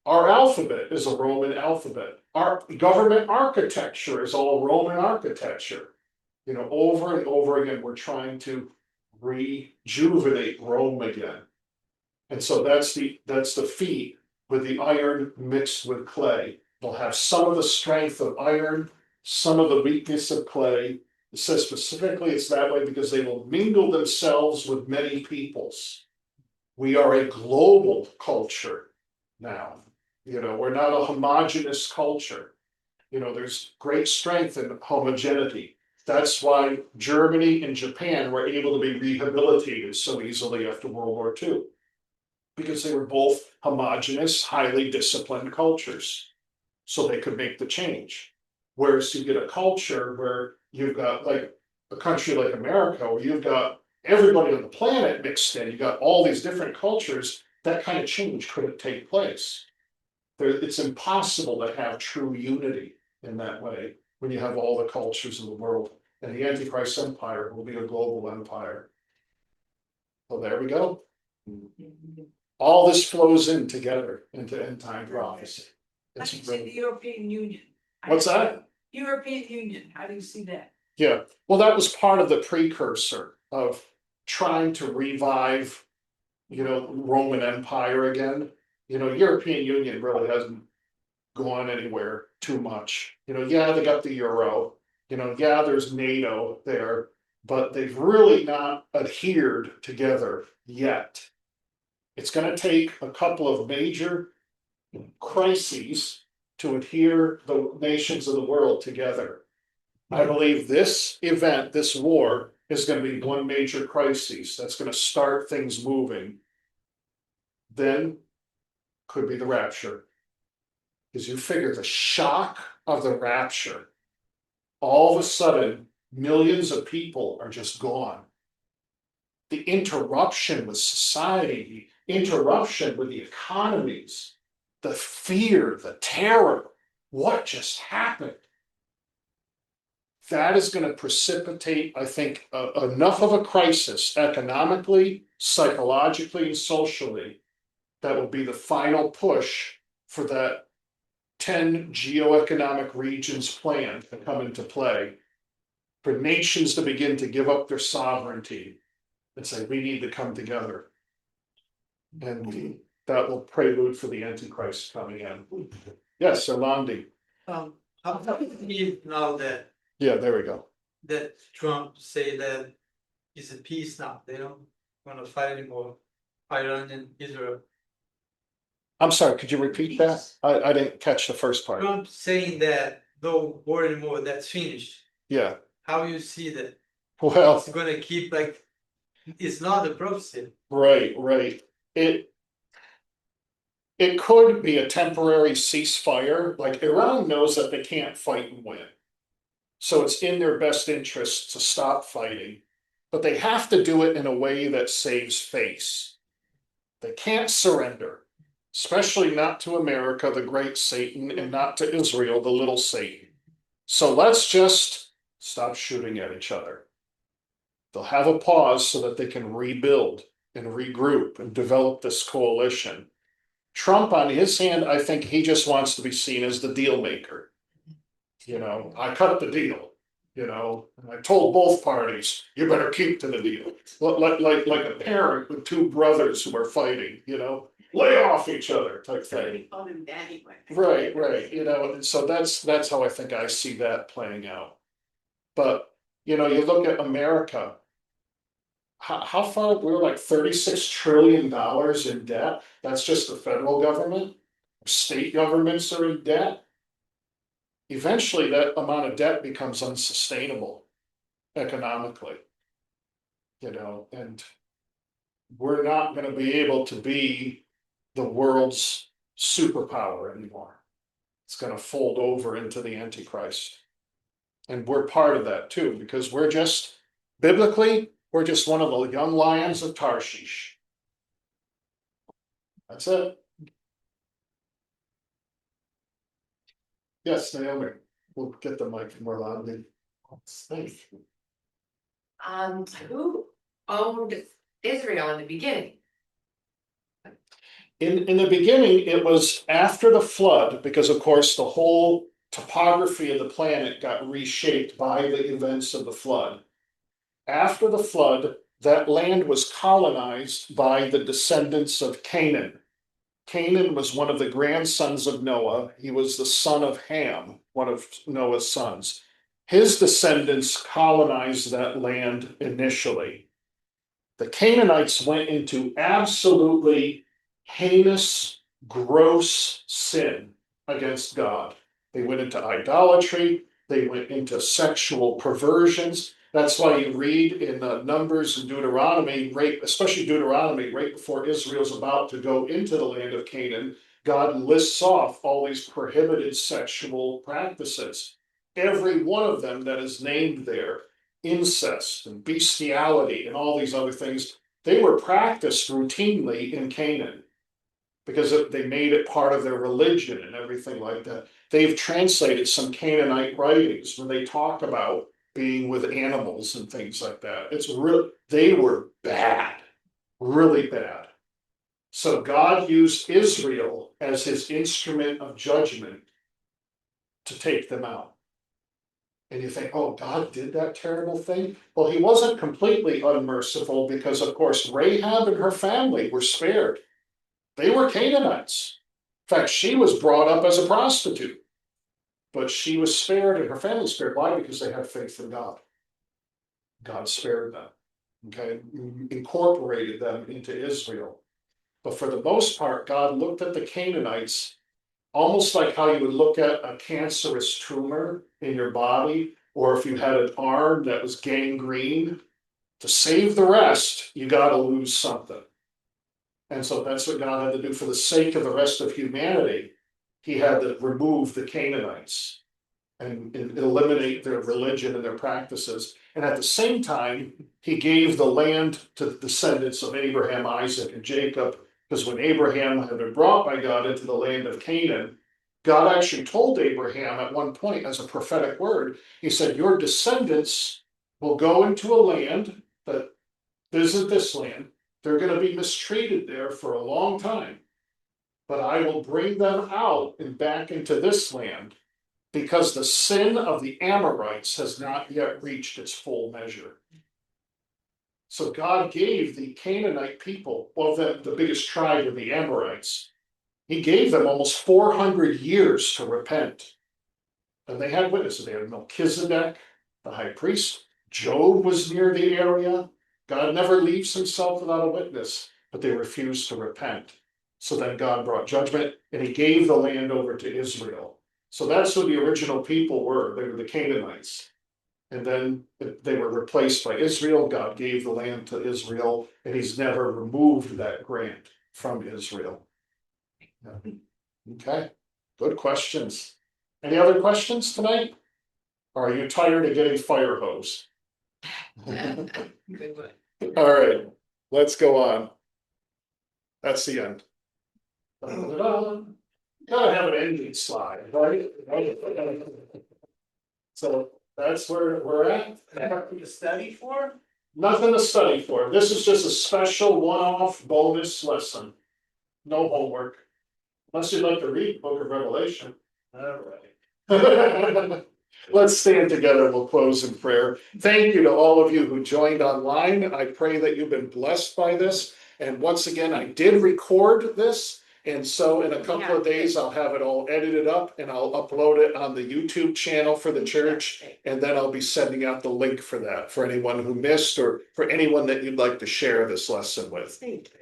Our alphabet is a Roman alphabet. Our government architecture is all Roman architecture. Over and over again, we're trying to rejuvenate Rome again. And so that's the feat with the iron mixed with clay. They'll have some of the strength of iron, some of the weakness of clay. It says specifically it's that way because they will mingle themselves with many peoples. We are a global culture now. We're not a homogeneous culture. There's great strength in homogeneity. That's why Germany and Japan were able to be rehabilitated so easily after World War II. Because they were both homogeneous, highly disciplined cultures. So they could make the change. Whereas you get a culture where you've got like a country like America, where you've got everybody on the planet mixed in, you've got all these different cultures, that kind of change couldn't take place. It's impossible to have true unity in that way when you have all the cultures of the world. And the Antichrist empire will be a global empire. So there we go. All this flows in together into end time prophecy. How It's do you see the really- European Union? What's that? European Union, how do you see that? Yeah, well, that was part of the precursor of trying to revive, Roman Empire again. European Union really hasn't gone anywhere too much. Yeah, they got the euro, yeah, there's NATO there, but they've really not adhered together yet. It's gonna take a couple of major crises to adhere the nations of the world together. I believe this event, this war, is gonna be one major crisis that's gonna start things moving. Then could be the rapture. Because you figure the shock of the rapture, all of a sudden, millions of people are just gone. The interruption with society, the interruption with the economies, the fear, the terror, what just happened? That is going to precipitate, I think, enough of a crisis economically, psychologically, and socially that will be the final push for that 10 geoeconomic regions plan to come into play, for nations to begin to give up their sovereignty and say, we need to come together. And that will prelude for the Antichrist coming in. Yes, Orlandi. How do you now Yeah, there we go. that Trump say that it's a peace now, they don't wanna fight anymore, Iran and Israel. I'm sorry, could you repeat that? I didn't catch the first part. Trump saying that no war anymore, that's finished, Yeah, how you see that? well, It's gonna keep like, it's not a prophecy. right. It could be a temporary ceasefire, like Iran knows that they can't fight and win. So it's in their best interest to stop fighting, but they have to do it in a way that saves face. They can't surrender, especially not to America, the great Satan, and not to Israel, the little Satan. So let's just stop shooting at each other. They'll have a pause so that they can rebuild and regroup and develop this coalition. Trump, on his hand, I think he just wants to be seen as the deal maker. I cut the deal, and I told both parties, you better keep to the deal. Like a parent with two brothers who are fighting, lay off each other type thing. We call him Daddy. Right, and so that's how I think I see that playing out. But, you look at America. How far, we're like $36 trillion in debt, that's just the federal government. State governments are in debt. Eventually, that amount of debt becomes unsustainable economically. And we're not gonna be able to be the world's superpower anymore. It's gonna fold over into the Antichrist. And we're part of that too, because we're just, biblically, we're just one of the young lions of Tarshish. That's it. Yes, Naomi, we'll get the mic more loudly. Thanks. Who owned Israel in the beginning? In the beginning, it was after the flood, because of course, the whole topography of the planet got reshaped by the events of the flood. After the flood, that land was colonized by the descendants of Canaan. Canaan was one of the grandsons of Noah. He was the son of Ham, one of Noah's sons. His descendants colonized that land initially. The Canaanites went into absolutely heinous, gross sin against God. They went into idolatry, they went into sexual perversions. That's why you read in Numbers and Deuteronomy, especially Deuteronomy, right before Israel's about to go into the land of Canaan, God lists off all these prohibited sexual practices. Every one of them that is named there, incest and bestiality and all these other things, they were practiced routinely in Canaan because they made it part of their religion and everything like that. They've translated some Canaanite writings when they talk about being with animals and things like that. It's real, they were bad, really bad. So God used Israel as his instrument of judgment to take them out. And you think, oh, God did that terrible thing? Well, he wasn't completely unmerciful because, of course, Rahab and her family were spared. They were Canaanites. In fact, she was brought up as a prostitute, but she was spared and her family spared. Why? Because they had faith in God. God spared them, okay, incorporated them into Israel. But for the most part, God looked at the Canaanites almost like how you would look at a cancerous tumor in your body, or if you had an arm that was gangrene. To save the rest, you got to lose something. And so that's what God had to do for the sake of the rest of humanity. He had to remove the Canaanites and eliminate their religion and their practices. And at the same time, he gave the land to the descendants of Abraham, Isaac, and Jacob. Because when Abraham had been brought by God into the land of Canaan, God actually told Abraham at one point as a prophetic word, he said, your descendants will go into a land that isn't this land. They're going to be mistreated there for a long time. But I will bring them out and back into this land because the sin of the Amorites has not yet reached its full measure. So God gave the Canaanite people, well, the biggest tribe of the Amorites, he gave them almost 400 years to repent. And they had witnesses. They had Melchizedek, the high priest. Job was near the area. God never leaves himself without a witness, but they refused to repent. So then God brought judgment and he gave the land over to Israel. So that's who the original people were. They were the Canaanites. And then they were replaced by Israel. God gave the land to Israel, and he's never removed that grant from Israel. Yeah. Okay, good questions. Any other questions tonight? Or are you tired of getting fire hose? Good one. All right, let's go on. That's the end. Da-da-da-da. Gotta have an ending slide, right? So that's where we're at. Nothing to study for? Nothing to study for. This is just a special one-off bonus lesson. No homework. Unless you'd like to read Book of Revelation. All right. Let's stand together. We'll close in prayer. Thank you to all of you who joined online. I pray that you've been blessed by this. And once again, I did record this. And so in a couple of days, I'll have it all edited up and I'll upload it on the YouTube channel for the church. And then I'll be sending out the link for that for anyone who missed or for anyone that you'd like to share this lesson with. Thank you.